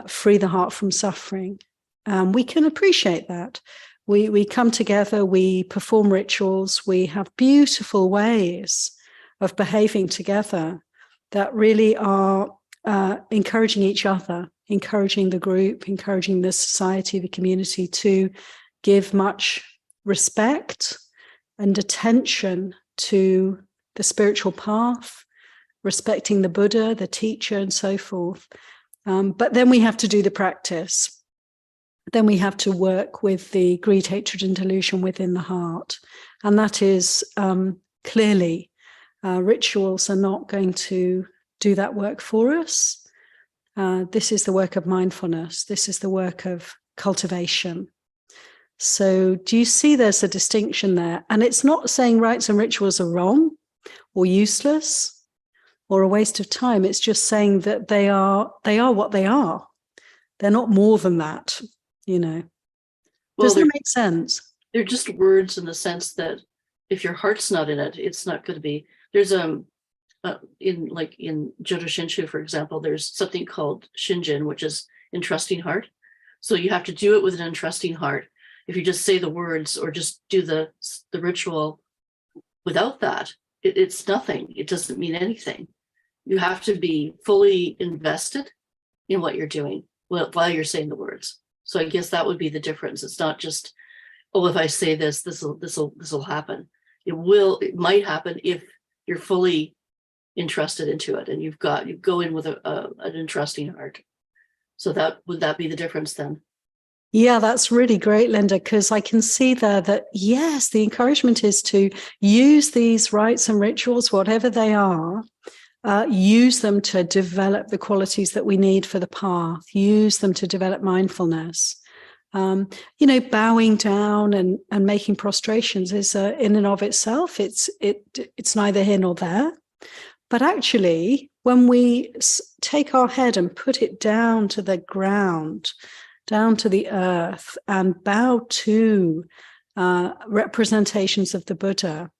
free the heart from suffering. We can appreciate that. We come together, we perform rituals, we have beautiful ways of behaving together that really are encouraging each other, encouraging the group, encouraging the society, the community to give much respect and attention to the spiritual path, respecting the Buddha, the teacher, and so forth. But then we have to do the practice. Then we have to work with the greed, hatred, and delusion within the heart. And that is clearly, rituals are not going to do that work for us. This is the work of mindfulness. This is the work of cultivation. So do you see there's a distinction there? And it's not saying rites and rituals are wrong or useless or a waste of time. It's just saying that they are what they are. They're not more than that, Does that make sense? They're just words in the sense that if your heart's not in it, it's not going to be. There's in Jodo Shinshu, for example, there's something called Shinjin, which is entrusting heart. So you have to do it with an entrusting heart. If you just say the words or just do the ritual without that, it's nothing. It doesn't mean anything. You have to be fully invested in what you're doing while you're saying the words. So I guess that would be the difference. It's not just, if I say this will happen. It might happen if you're fully entrusted into it and you go in with an entrusting heart. So would that be the difference then? Yeah, that's really great, Linda, because I can see there that, yes, the encouragement is to use these rites and rituals, whatever they are, use them to develop the qualities that we need for the path, use them to develop mindfulness. Bowing down and making prostrations is in and of itself, it's neither here nor there. But actually, when we take our head and put it down to the ground, down to the earth, and bow to representations of the Buddha,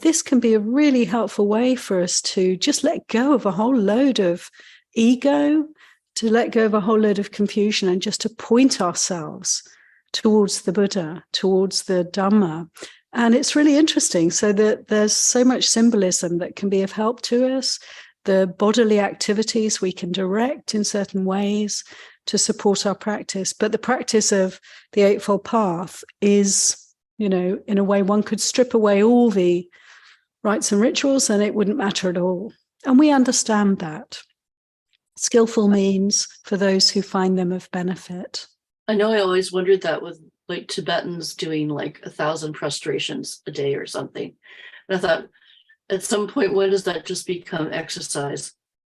this can be a really helpful way for us to just let go of a whole load of ego, to let go of a whole load of confusion, and just to point ourselves towards the Buddha, towards the Dhamma. And it's really interesting, so that there's so much symbolism that can be of help to us. The bodily activities we can direct in certain ways to support our practice. But the practice of the Eightfold Path is, in a way, one could strip away all the rites and rituals and it wouldn't matter at all. And we understand that. Skillful means for those who find them of benefit. I know I always wondered that with Tibetans doing 1,000 prostrations a day or something. And I thought, at some point, when does that just become exercise,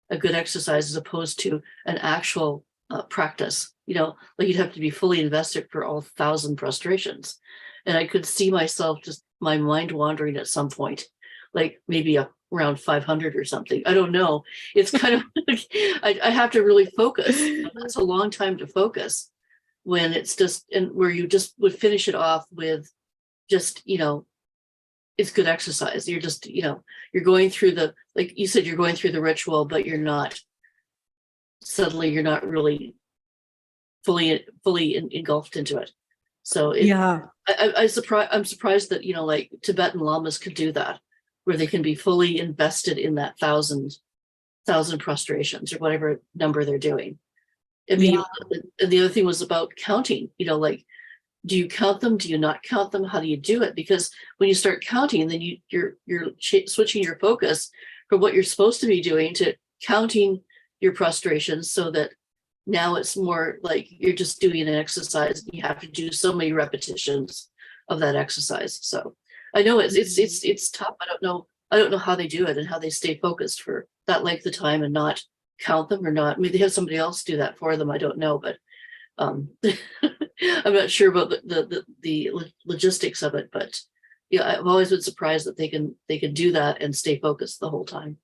a good exercise, as opposed to an actual practice? You'd have to be fully invested for all 1,000 prostrations. And I could see myself just my mind wandering at some point, maybe around 500 or something. I don't know. It's kind of I have to really focus. That's a long time to focus when it's just, and where you just would finish it off with just, it's good exercise. You're just, you're going through like you said, you're going through the ritual, but you're not really fully engulfed into it. So I'm surprised that, Tibetan lamas could do that, where they can be fully invested in that 1,000 prostrations or whatever number they're doing. I mean, and the other thing was about counting, like, do you count them? Do you not count them? How do you do it? Because when you start counting, then you're switching your focus from what you're supposed to be doing to counting your prostrations, so that now it's more like you're just doing an exercise and you have to do so many repetitions of that exercise. So I know it's tough. I don't know how they do it and how they stay focused for that length of time and not count them or not. I mean, they have somebody else do that for them. I don't know, but I'm not sure about the logistics of it. But yeah, I've always been surprised that they can do that and stay focused the whole time.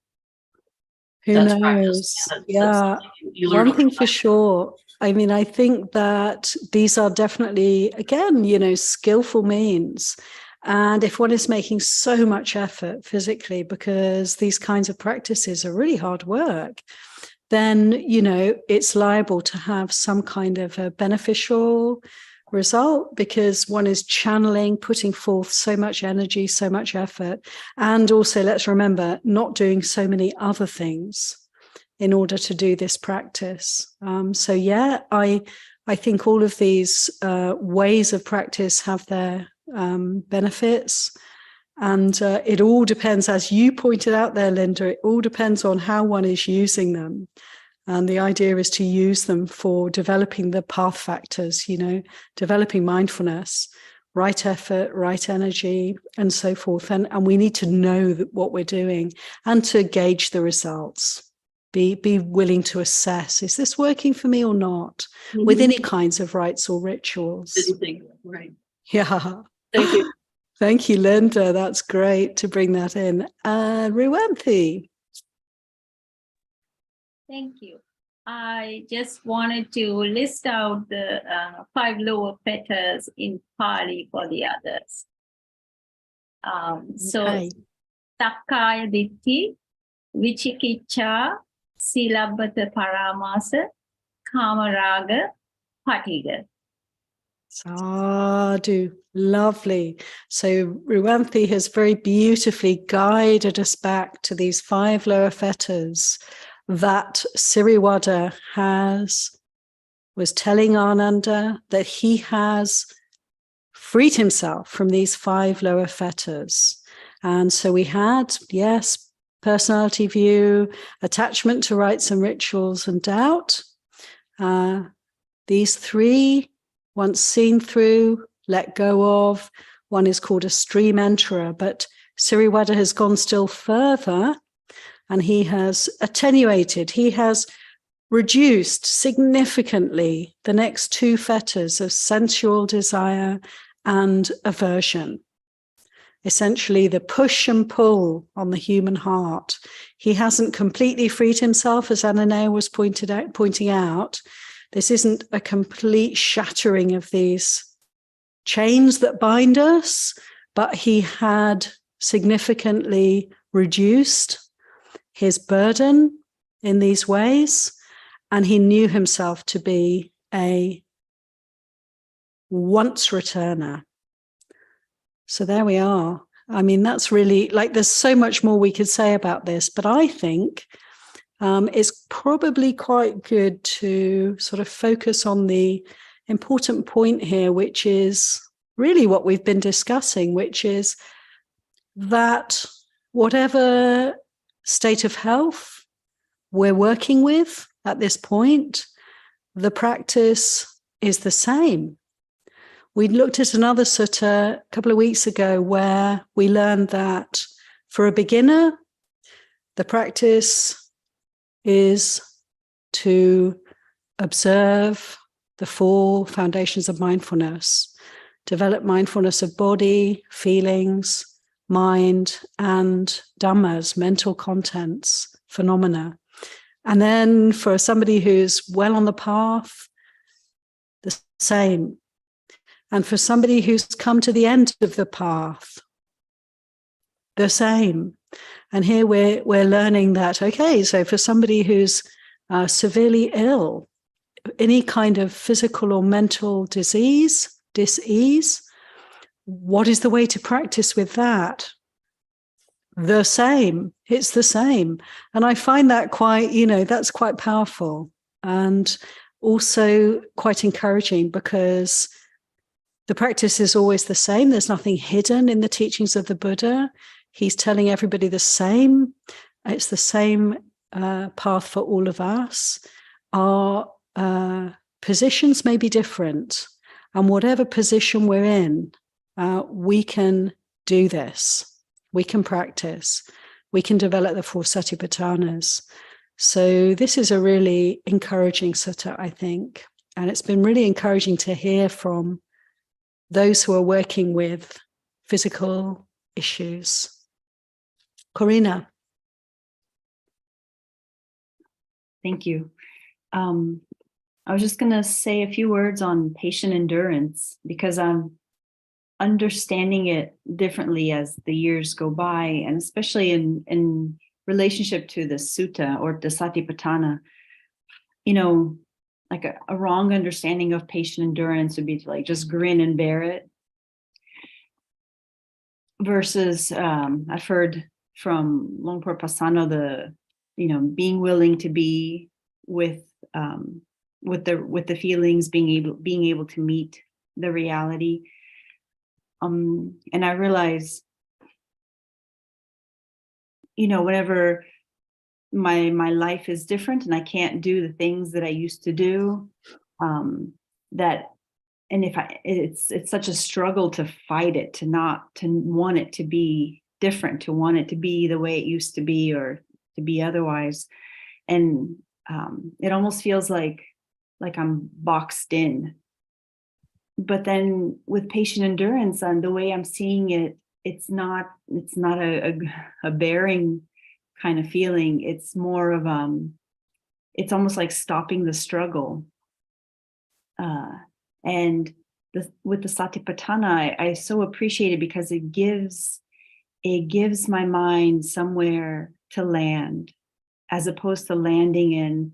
Who That's knows? practice. Yeah. You learn One thing over for time. sure. I mean, I think that these are definitely, again, skillful means. And if one is making so much effort physically, because these kinds of practices are really hard work, then, it's liable to have some kind of a beneficial result, because one is channeling, putting forth so much energy, so much effort. And also, let's remember, not doing so many other things in order to do this practice. So yeah, I think all of these ways of practice have their benefits. And it all depends, as you pointed out there, Linda, it all depends on how one is using them. And the idea is to use them for developing the path factors, developing mindfulness, right effort, right energy, and so forth. And we need to know what we're doing and to gauge the results. Be willing to assess, is this working for me or not, with any kinds of rites or rituals. Anything, right. Yeah. Thank you. Thank you, Linda. That's great to bring that in. Ruwanthi. Thank you. I just wanted to list out the 5 lower fetters in Pali for the others. So, Okay. Sakkaya Ditti, Vichikicha, Silabbata Paramasa, Kamaraga, Patiga. Sadhu. Lovely. So Ruwanthi has very beautifully guided us back to these 5 lower fetters that Siriwada was telling Ananda that he has freed himself from these 5 lower fetters. And so we had, yes, personality view, attachment to rites and rituals, and doubt. These 3, once seen through, let go of. One is called a stream enterer, but Siriwada has gone still further, and he has attenuated, he has reduced significantly the next 2 fetters of sensual desire and aversion. Essentially, the push and pull on the human heart. He hasn't completely freed himself, as Ananea was pointing out. This isn't a complete shattering of these chains that bind us, but he had significantly reduced his burden in these ways, and he knew himself to be a once returner. So there we are. I mean, that's really, there's so much more we could say about this, but I think it's probably quite good to sort of focus on the important point here, which is really what we've been discussing, which is that whatever state of health we're working with at this point, the practice is the same. We looked at another sutta a couple of weeks ago where we learned that for a beginner, the practice is to observe the 4 foundations of mindfulness, develop mindfulness of body, feelings, mind, and dhammas, mental contents, phenomena. And then for somebody who's well on the path, the same. And for somebody who's come to the end of the path, the same. And here we're learning that, okay, so for somebody who's severely ill, any kind of physical or mental disease, dis-ease, what is the way to practice with that? The same. It's the same. And I find that quite, that's quite powerful. And also quite encouraging because the practice is always the same. There's nothing hidden in the teachings of the Buddha. He's telling everybody the same. It's the same path for all of us. Our positions may be different, and whatever position we're in, we can do this. We can practice. We can develop the 4 satipatthanas. So this is a really encouraging sutta, I think. And it's been really encouraging to hear from those who are working with physical issues. Corina. Thank you. I was just going to say a few words on patient endurance because I'm understanding it differently as the years go by, and especially in relationship to the sutta or the satipatthana. You know, like a wrong understanding of patient endurance would be to like just grin and bear it. Versus I've heard from Longpo Pasano being willing to be with the feelings, being able to meet the reality. And I realize, whenever my life is different and I can't do the things that I used to do, it's such a struggle to fight it, to want it to be different, to want it to be the way it used to be or to be otherwise. And it almost feels like I'm boxed in. But then with patient endurance and the way I'm seeing it, it's not a bearing kind of feeling. It's more of it's almost like stopping the struggle. And with the Satipatthana, I so appreciate it because it gives my mind somewhere to land, as opposed to landing in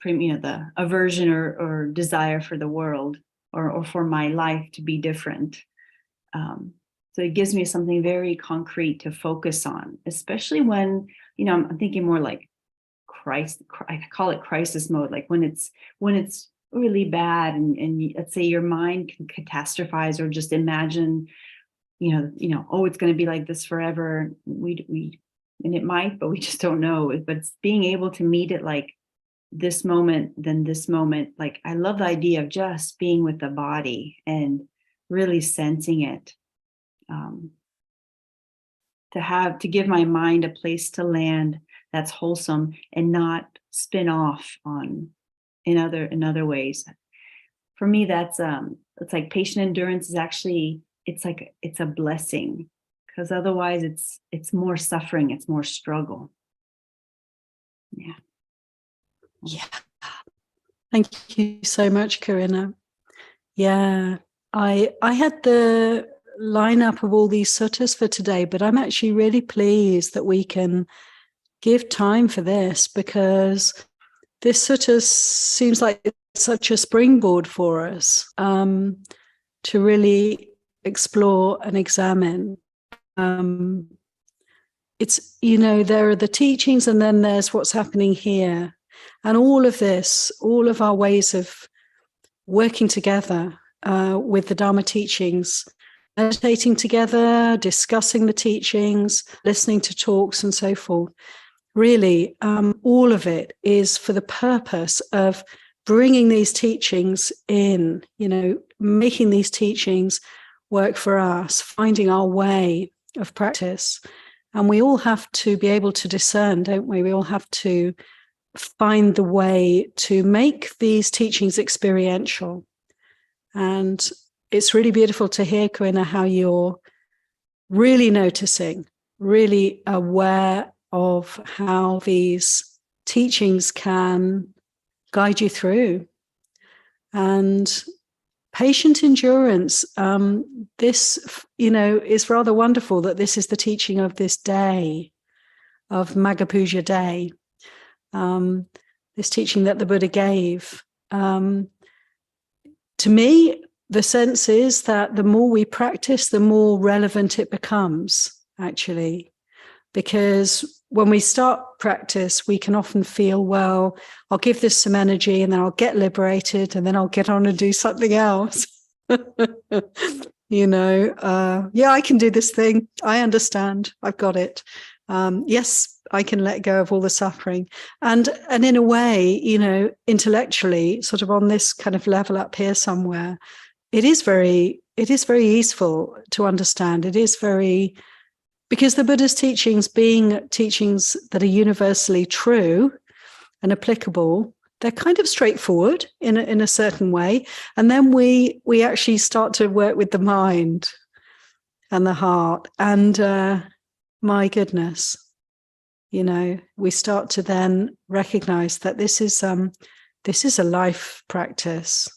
the aversion or desire for the world or for my life to be different. So it gives me something very concrete to focus on, especially when, I'm thinking more like I call it crisis mode, like when it's really bad and let's say your mind can catastrophize or just imagine, oh, it's going to be like this forever. And it might, but we just don't know. But it's being able to meet it like this moment, then this moment. Like, I love the idea of just being with the body and really sensing it. To give my mind a place to land that's wholesome and not spin off in other ways. For me, that's it's like patient endurance is actually, it's a blessing, because otherwise it's more suffering, it's more struggle. Yeah. Thank you so much, Corinna. Yeah, I had the lineup of all these suttas for today, but I'm actually really pleased that we can give time for this, because this sutta seems like it's such a springboard for us to really explore and examine. It's, there are the teachings and then there's what's happening here. And all of this, all of our ways of working together with the Dharma teachings, meditating together, discussing the teachings, listening to talks and so forth. Really, all of it is for the purpose of bringing these teachings in, making these teachings work for us, finding our way of practice. And we all have to be able to discern, don't we? We all have to find the way to make these teachings experiential. And it's really beautiful to hear, Corinna, how you're really noticing, really aware of how these teachings can guide you through. And patient endurance, this, is rather wonderful that this is the teaching of this day, of Magha Puja Day, this teaching that the Buddha gave. To me, the sense is that the more we practice, the more relevant it becomes, actually. Because when we start practice, we can often feel, well, I'll give this some energy and then I'll get liberated and then I'll get on and do something else. Yeah, I can do this thing. I understand. I've got it. Yes, I can let go of all the suffering. And in a way, intellectually, sort of on this kind of level up here somewhere, it is very useful to understand. It is very, because the Buddha's teachings, being teachings that are universally true and applicable, they're kind of straightforward in a certain way. And then we actually start to work with the mind and the heart. And my goodness, we start to then recognize that this is a life practice.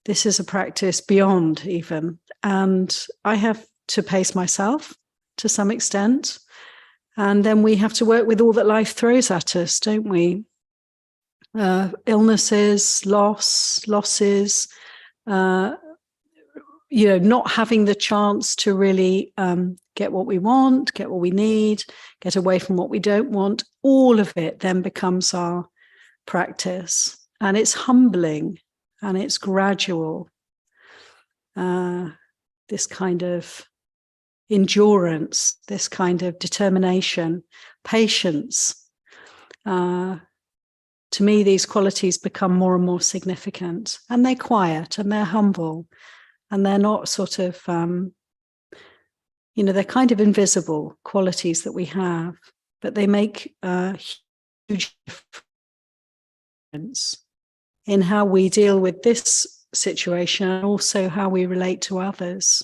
This is a practice beyond even. And I have to pace myself to some extent. And then we have to work with all that life throws at us, don't we? Illnesses, losses, not having the chance to really get what we want, get what we need, get away from what we don't want. All of it then becomes our practice. And it's humbling and it's gradual. This kind of endurance, this kind of determination, patience. To me, these qualities become more and more significant, and they're quiet and they're humble, and they're not sort of, they're kind of invisible qualities that we have, but they make a huge difference in how we deal with this situation and also how we relate to others.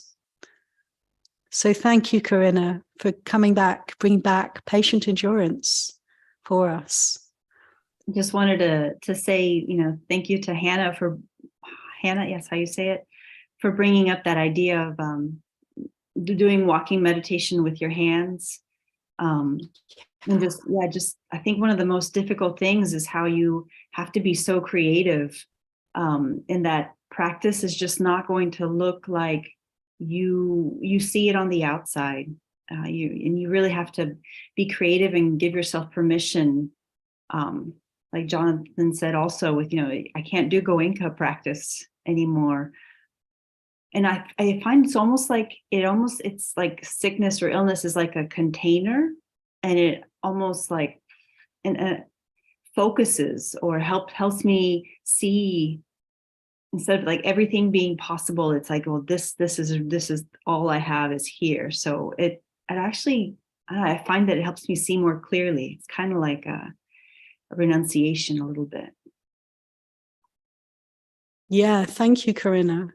So thank you, Corinna, for coming back, bringing back patient endurance for us. Just wanted to say, thank you to Hannah, yes, how you say it, for bringing up that idea of doing walking meditation with your hands. And I think one of the most difficult things is how you have to be so creative, in that practice is just not going to look like you see it on the outside. You really have to be creative and give yourself permission. Like Jonathan said also with, I can't do Goenka practice anymore. And I find it's like sickness or illness is like a container, and it almost like focuses or helps me see, instead of like everything being possible, it's like, well, this is all I have is here. So it actually, I find that it helps me see more clearly. It's kind of like a renunciation a little bit. Yeah, thank you, Corinna.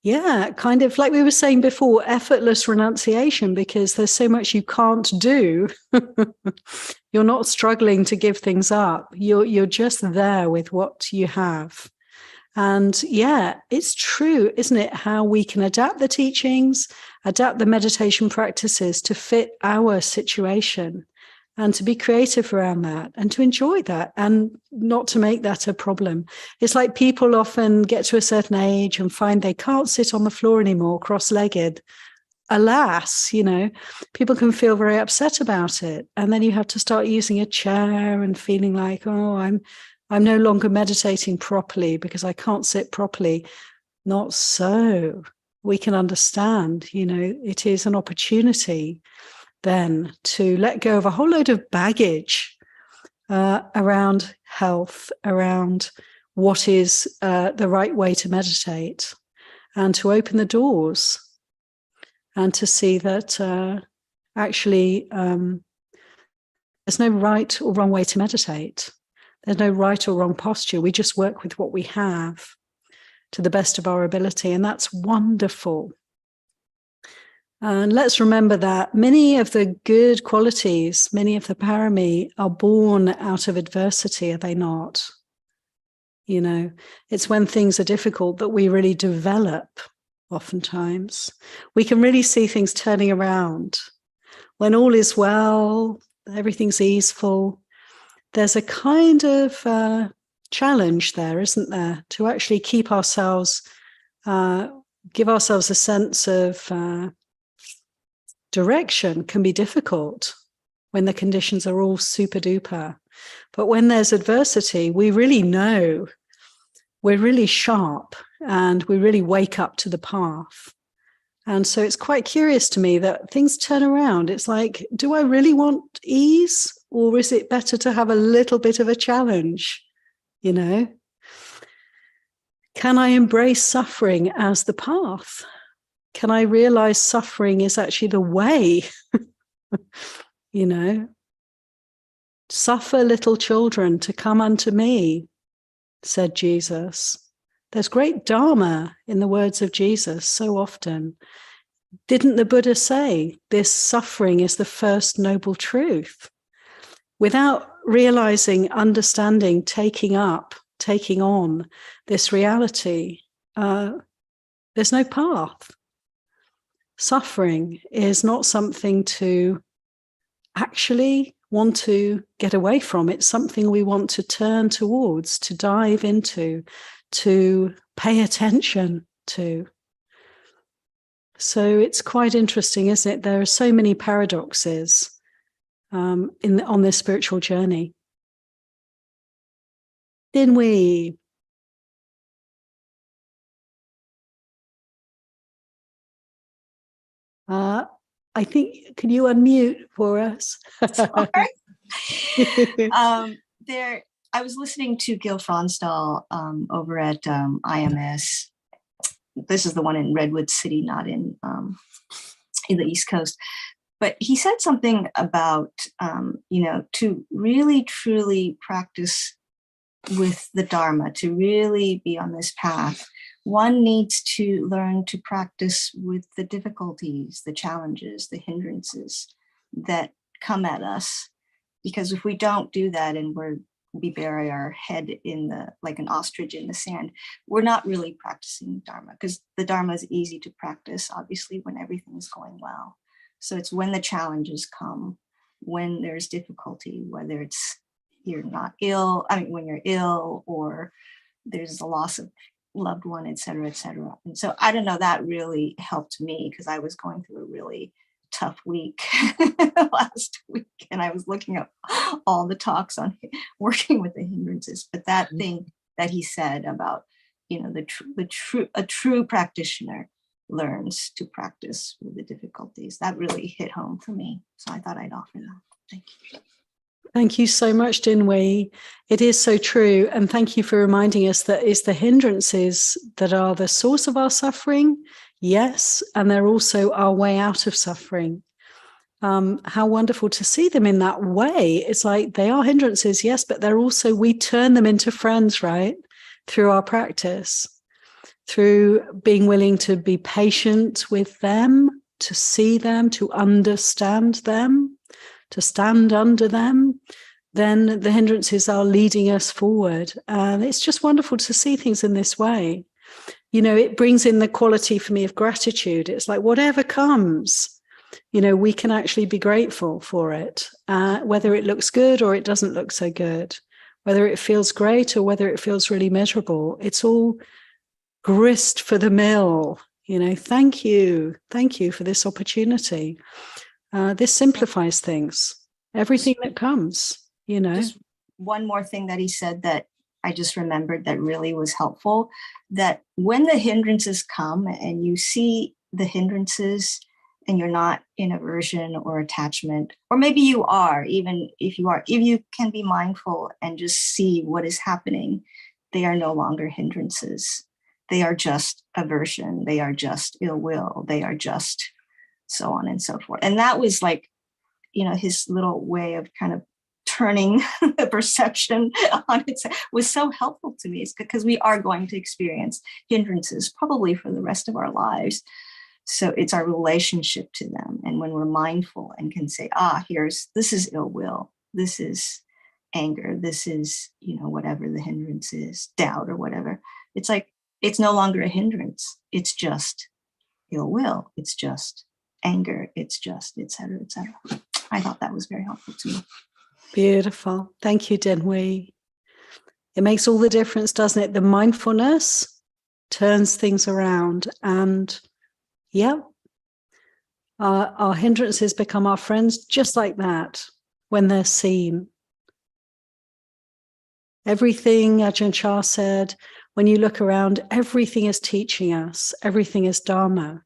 Yeah, kind of like we were saying before, effortless renunciation, because there's so much you can't do. You're not struggling to give things up. You're just there with what you have. And yeah, it's true, isn't it? How we can adapt the teachings, adapt the meditation practices to fit our situation, and to be creative around that and to enjoy that and not to make that a problem. It's like people often get to a certain age and find they can't sit on the floor anymore, cross-legged. Alas, people can feel very upset about it. And then you have to start using a chair and feeling like, oh, I'm no longer meditating properly because I can't sit properly. Not so. We can understand, it is an opportunity then to let go of a whole load of baggage around health, around what is the right way to meditate, and to open the doors and to see that actually there's no right or wrong way to meditate. There's no right or wrong posture. We just work with what we have to the best of our ability, and that's wonderful. And let's remember that many of the good qualities, many of the parami are born out of adversity, are they not? It's when things are difficult that we really develop, oftentimes. We can really see things turning around. When all is well, everything's easeful, there's a kind of challenge there, isn't there? To actually keep ourselves, give ourselves a sense of direction can be difficult. when the conditions are all super duper. But when there's adversity, we really know, we're really sharp, and we really wake up to the path. And so it's quite curious to me that things turn around. It's like, do I really want ease, or is it better to have a little bit of a challenge? You know, can I embrace suffering as the path? Can I realize suffering is actually the way? You know, suffer little children to come unto me, said Jesus. There's great dharma in the words of Jesus so often. Didn't the Buddha say this suffering is the first noble truth? Without realizing, understanding, taking on this reality, there's no path. Suffering is not something to actually want to get away from. It's something we want to turn towards, to dive into, to pay attention to. So it's quite interesting, isn't it? There are so many paradoxes on this spiritual journey. Then we I think, can you unmute for us? I was listening to Gil Fronsdal over at IMS. This is the one in Redwood City, not in the East Coast. But he said something about, to really, truly practice with the Dharma, to really be on this path, one needs to learn to practice with the difficulties, the challenges, the hindrances that come at us. Because if we don't do that and we bury our head like an ostrich in the sand, we're not really practicing Dharma, because the Dharma is easy to practice, obviously, when everything is going well. So it's when the challenges come, when there's difficulty, whether it's when you're ill, or there's a loss of loved one, et cetera, et cetera. And so I don't know, that really helped me, because I was going through a really tough week last week, and I was looking up all the talks on working with the hindrances. But that thing that he said about, a true practitioner learns to practice with the difficulties, that really hit home for me. So I thought I'd offer that. Thank you. Thank you so much, Dinwei. It is so true. And thank you for reminding us that it's the hindrances that are the source of our suffering. Yes. And they're also our way out of suffering. How wonderful to see them in that way. It's like they are hindrances, yes, but they're also, we turn them into friends, right? Through our practice, through being willing to be patient with them, to see them, to understand them, to stand under them, then the hindrances are leading us forward. And it's just wonderful to see things in this way. It brings in the quality for me of gratitude. It's like whatever comes, we can actually be grateful for it, whether it looks good or it doesn't look so good, whether it feels great or whether it feels really miserable. It's all grist for the mill. Thank you for this opportunity. This simplifies things, everything that comes, Just one more thing that he said that I just remembered that really was helpful, that when the hindrances come and you see the hindrances and you're not in aversion or attachment, or maybe you are, even if you can be mindful and just see what is happening, they are no longer hindrances. They are just aversion. They are just ill will. They are just so on and so forth. And that was like, his little way of kind of turning the perception on its was so helpful to me. It's because we are going to experience hindrances probably for the rest of our lives. So it's our relationship to them. And when we're mindful and can say, this is ill will, this is anger, this is, whatever the hindrance is, doubt or whatever. It's like, it's no longer a hindrance. It's just ill will. It's just anger. It's just, et cetera, et cetera. I thought that was very helpful to me. Beautiful. Thank you, Dinwei. It makes all the difference, doesn't it? The mindfulness turns things around, and our hindrances become our friends just like that. when they're seen. Everything, Ajahn Chah said, when you look around, everything is teaching us, everything is Dharma.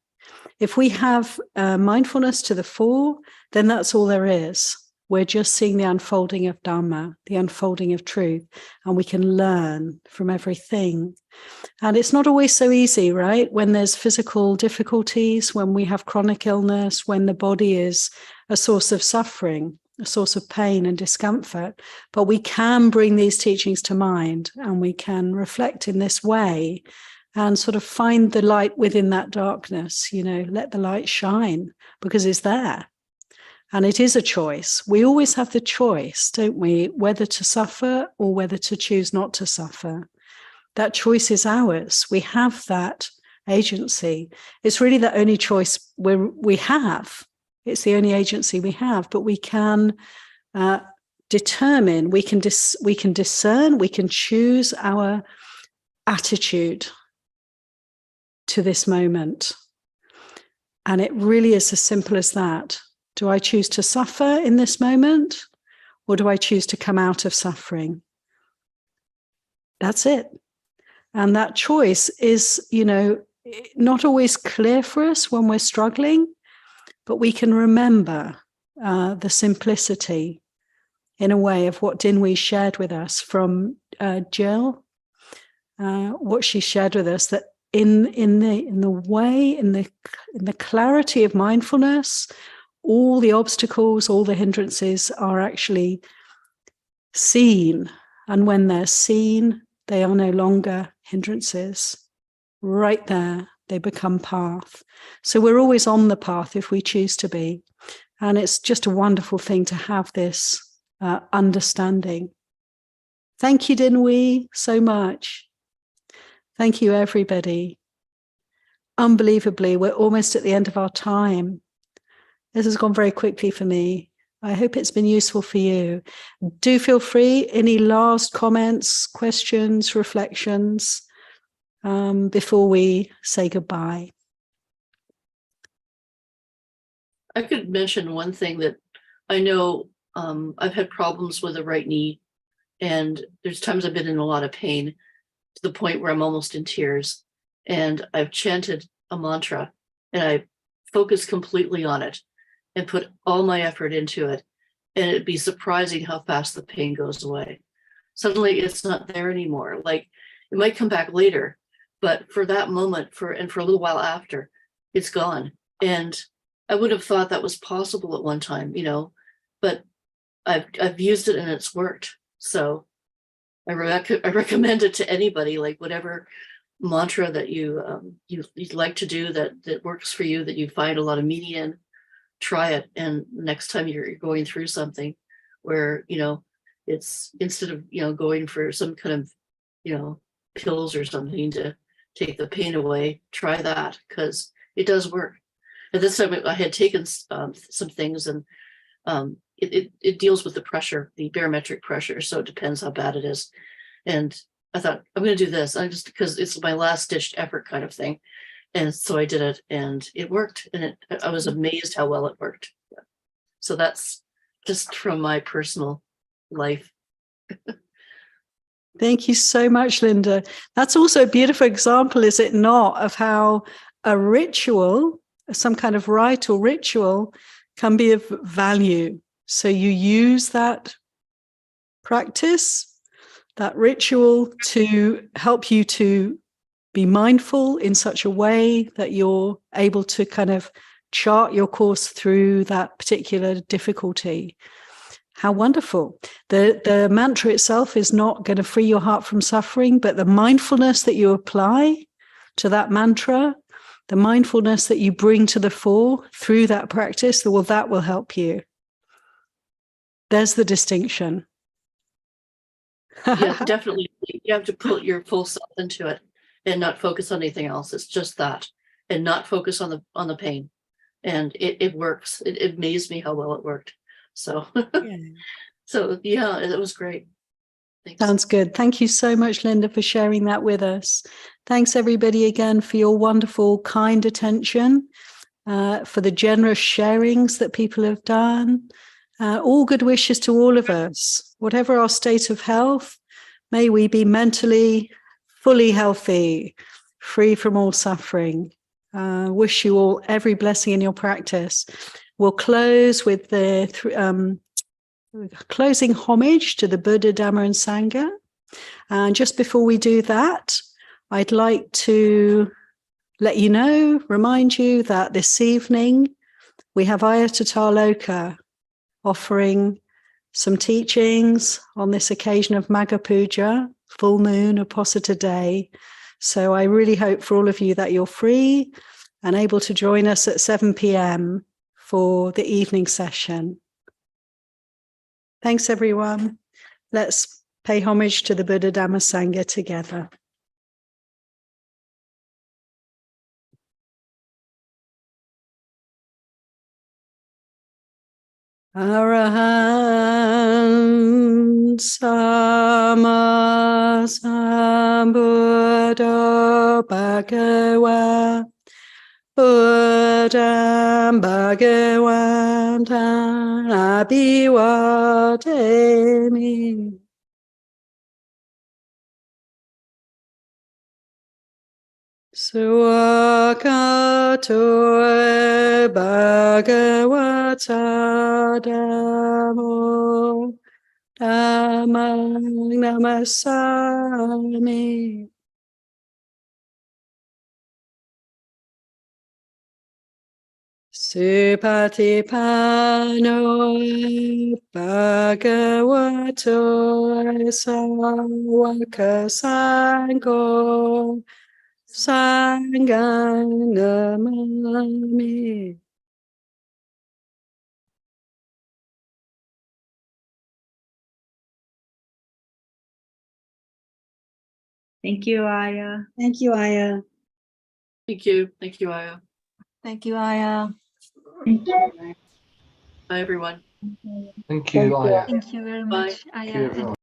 If we have mindfulness to the fore, then that's all there is. We're just seeing the unfolding of Dhamma, the unfolding of truth, and we can learn from everything. And it's not always so easy, right? When there's physical difficulties, when we have chronic illness, when the body is a source of suffering, a source of pain and discomfort, but we can bring these teachings to mind and we can reflect in this way and sort of find the light within that darkness, let the light shine because it's there. And it is a choice. We always have the choice, don't we, whether to suffer or whether to choose not to suffer. That choice is ours. We have that agency. It's really the only choice we have. It's the only agency we have, but we can determine, we can discern, we can choose our attitude to this moment. And it really is as simple as that. Do I choose to suffer in this moment, or do I choose to come out of suffering? That's it. And that choice is, not always clear for us when we're struggling, but we can remember the simplicity, in a way, of what Dinwi shared with us from Jill, what she shared with us, that in the clarity of mindfulness, all the obstacles, all the hindrances are actually seen. And when they're seen, they are no longer hindrances. Right there, they become path. So we're always on the path if we choose to be. And it's just a wonderful thing to have this understanding. Thank you, Dinwi, so much. Thank you, everybody. Unbelievably, we're almost at the end of our time. This has gone very quickly for me. I hope it's been useful for you. Do feel free. Any last comments, questions, reflections before we say goodbye? I could mention one thing that I know I've had problems with the right knee, and there's times I've been in a lot of pain to the point where I'm almost in tears. And I've chanted a mantra and I focused completely on it and put all my effort into it. And it'd be surprising how fast the pain goes away. Suddenly it's not there anymore. Like, it might come back later, but for that moment, for a little while after, it's gone. And I would have thought that was possible at one time, but I've used it and it's worked. So I recommend it to anybody, like whatever mantra that you'd like to do that works for you, that you find a lot of meaning in, try it. And next time you're going through something where, it's instead of, going for some kind of, pills or something to take the pain away, try that, because it does work. At this time I had taken some things, and it deals with the pressure, the barometric pressure. So it depends how bad it is. And I thought, I'm going to do this. Because it's my last ditched effort kind of thing. And so I did it and it worked. And I was amazed how well it worked. Yeah. So that's just from my personal life. Thank you so much, Linda. That's also a beautiful example, is it not, of how a ritual, some kind of rite or ritual, can be of value. So you use that practice, that ritual, to help you to be mindful in such a way that you're able to kind of chart your course through that particular difficulty. How wonderful. The mantra itself is not going to free your heart from suffering, but the mindfulness that you apply to that mantra, the mindfulness that you bring to the fore through that practice, well, that will help you. There's the distinction. Yeah, definitely. You have to put your full self into it and not focus on anything else. It's just that, and not focus on the pain. And it works. It amazed me how well it worked. So, So yeah, it was great. Thanks. Sounds good. Thank you so much, Linda, for sharing that with us. Thanks, everybody, again, for your wonderful, kind attention, for the generous sharings that people have done. All good wishes to all of us. Whatever our state of health, may we be mentally fully healthy, free from all suffering. Wish you all every blessing in your practice. We'll close with the closing homage to the Buddha, Dhamma, and Sangha. And just before we do that, I'd like to let you know, remind you that this evening we have Ayatotthha offering some teachings on this occasion of Magha Puja, full moon, Apposita Day. So I really hope for all of you that you're free and able to join us at 7 p.m. for the evening session. Thanks, everyone. Let's pay homage to the Buddha, Dhamma, Sangha together. Arahant Sama Sambuddha Bhagava Buddham Bhagavantam Abhivademi. Swakato Bhagavata Dhammo Dhammang Namasami. Supatipano Bhagavato Sawaka Sangho Sangha Namami. Thank you, Aya. Thank you, Aya. Thank you. Thank you, Aya. Thank you, Aya. Bye, everyone. Thank you, Aya. Thank you very Bye. much. Thank you, everyone.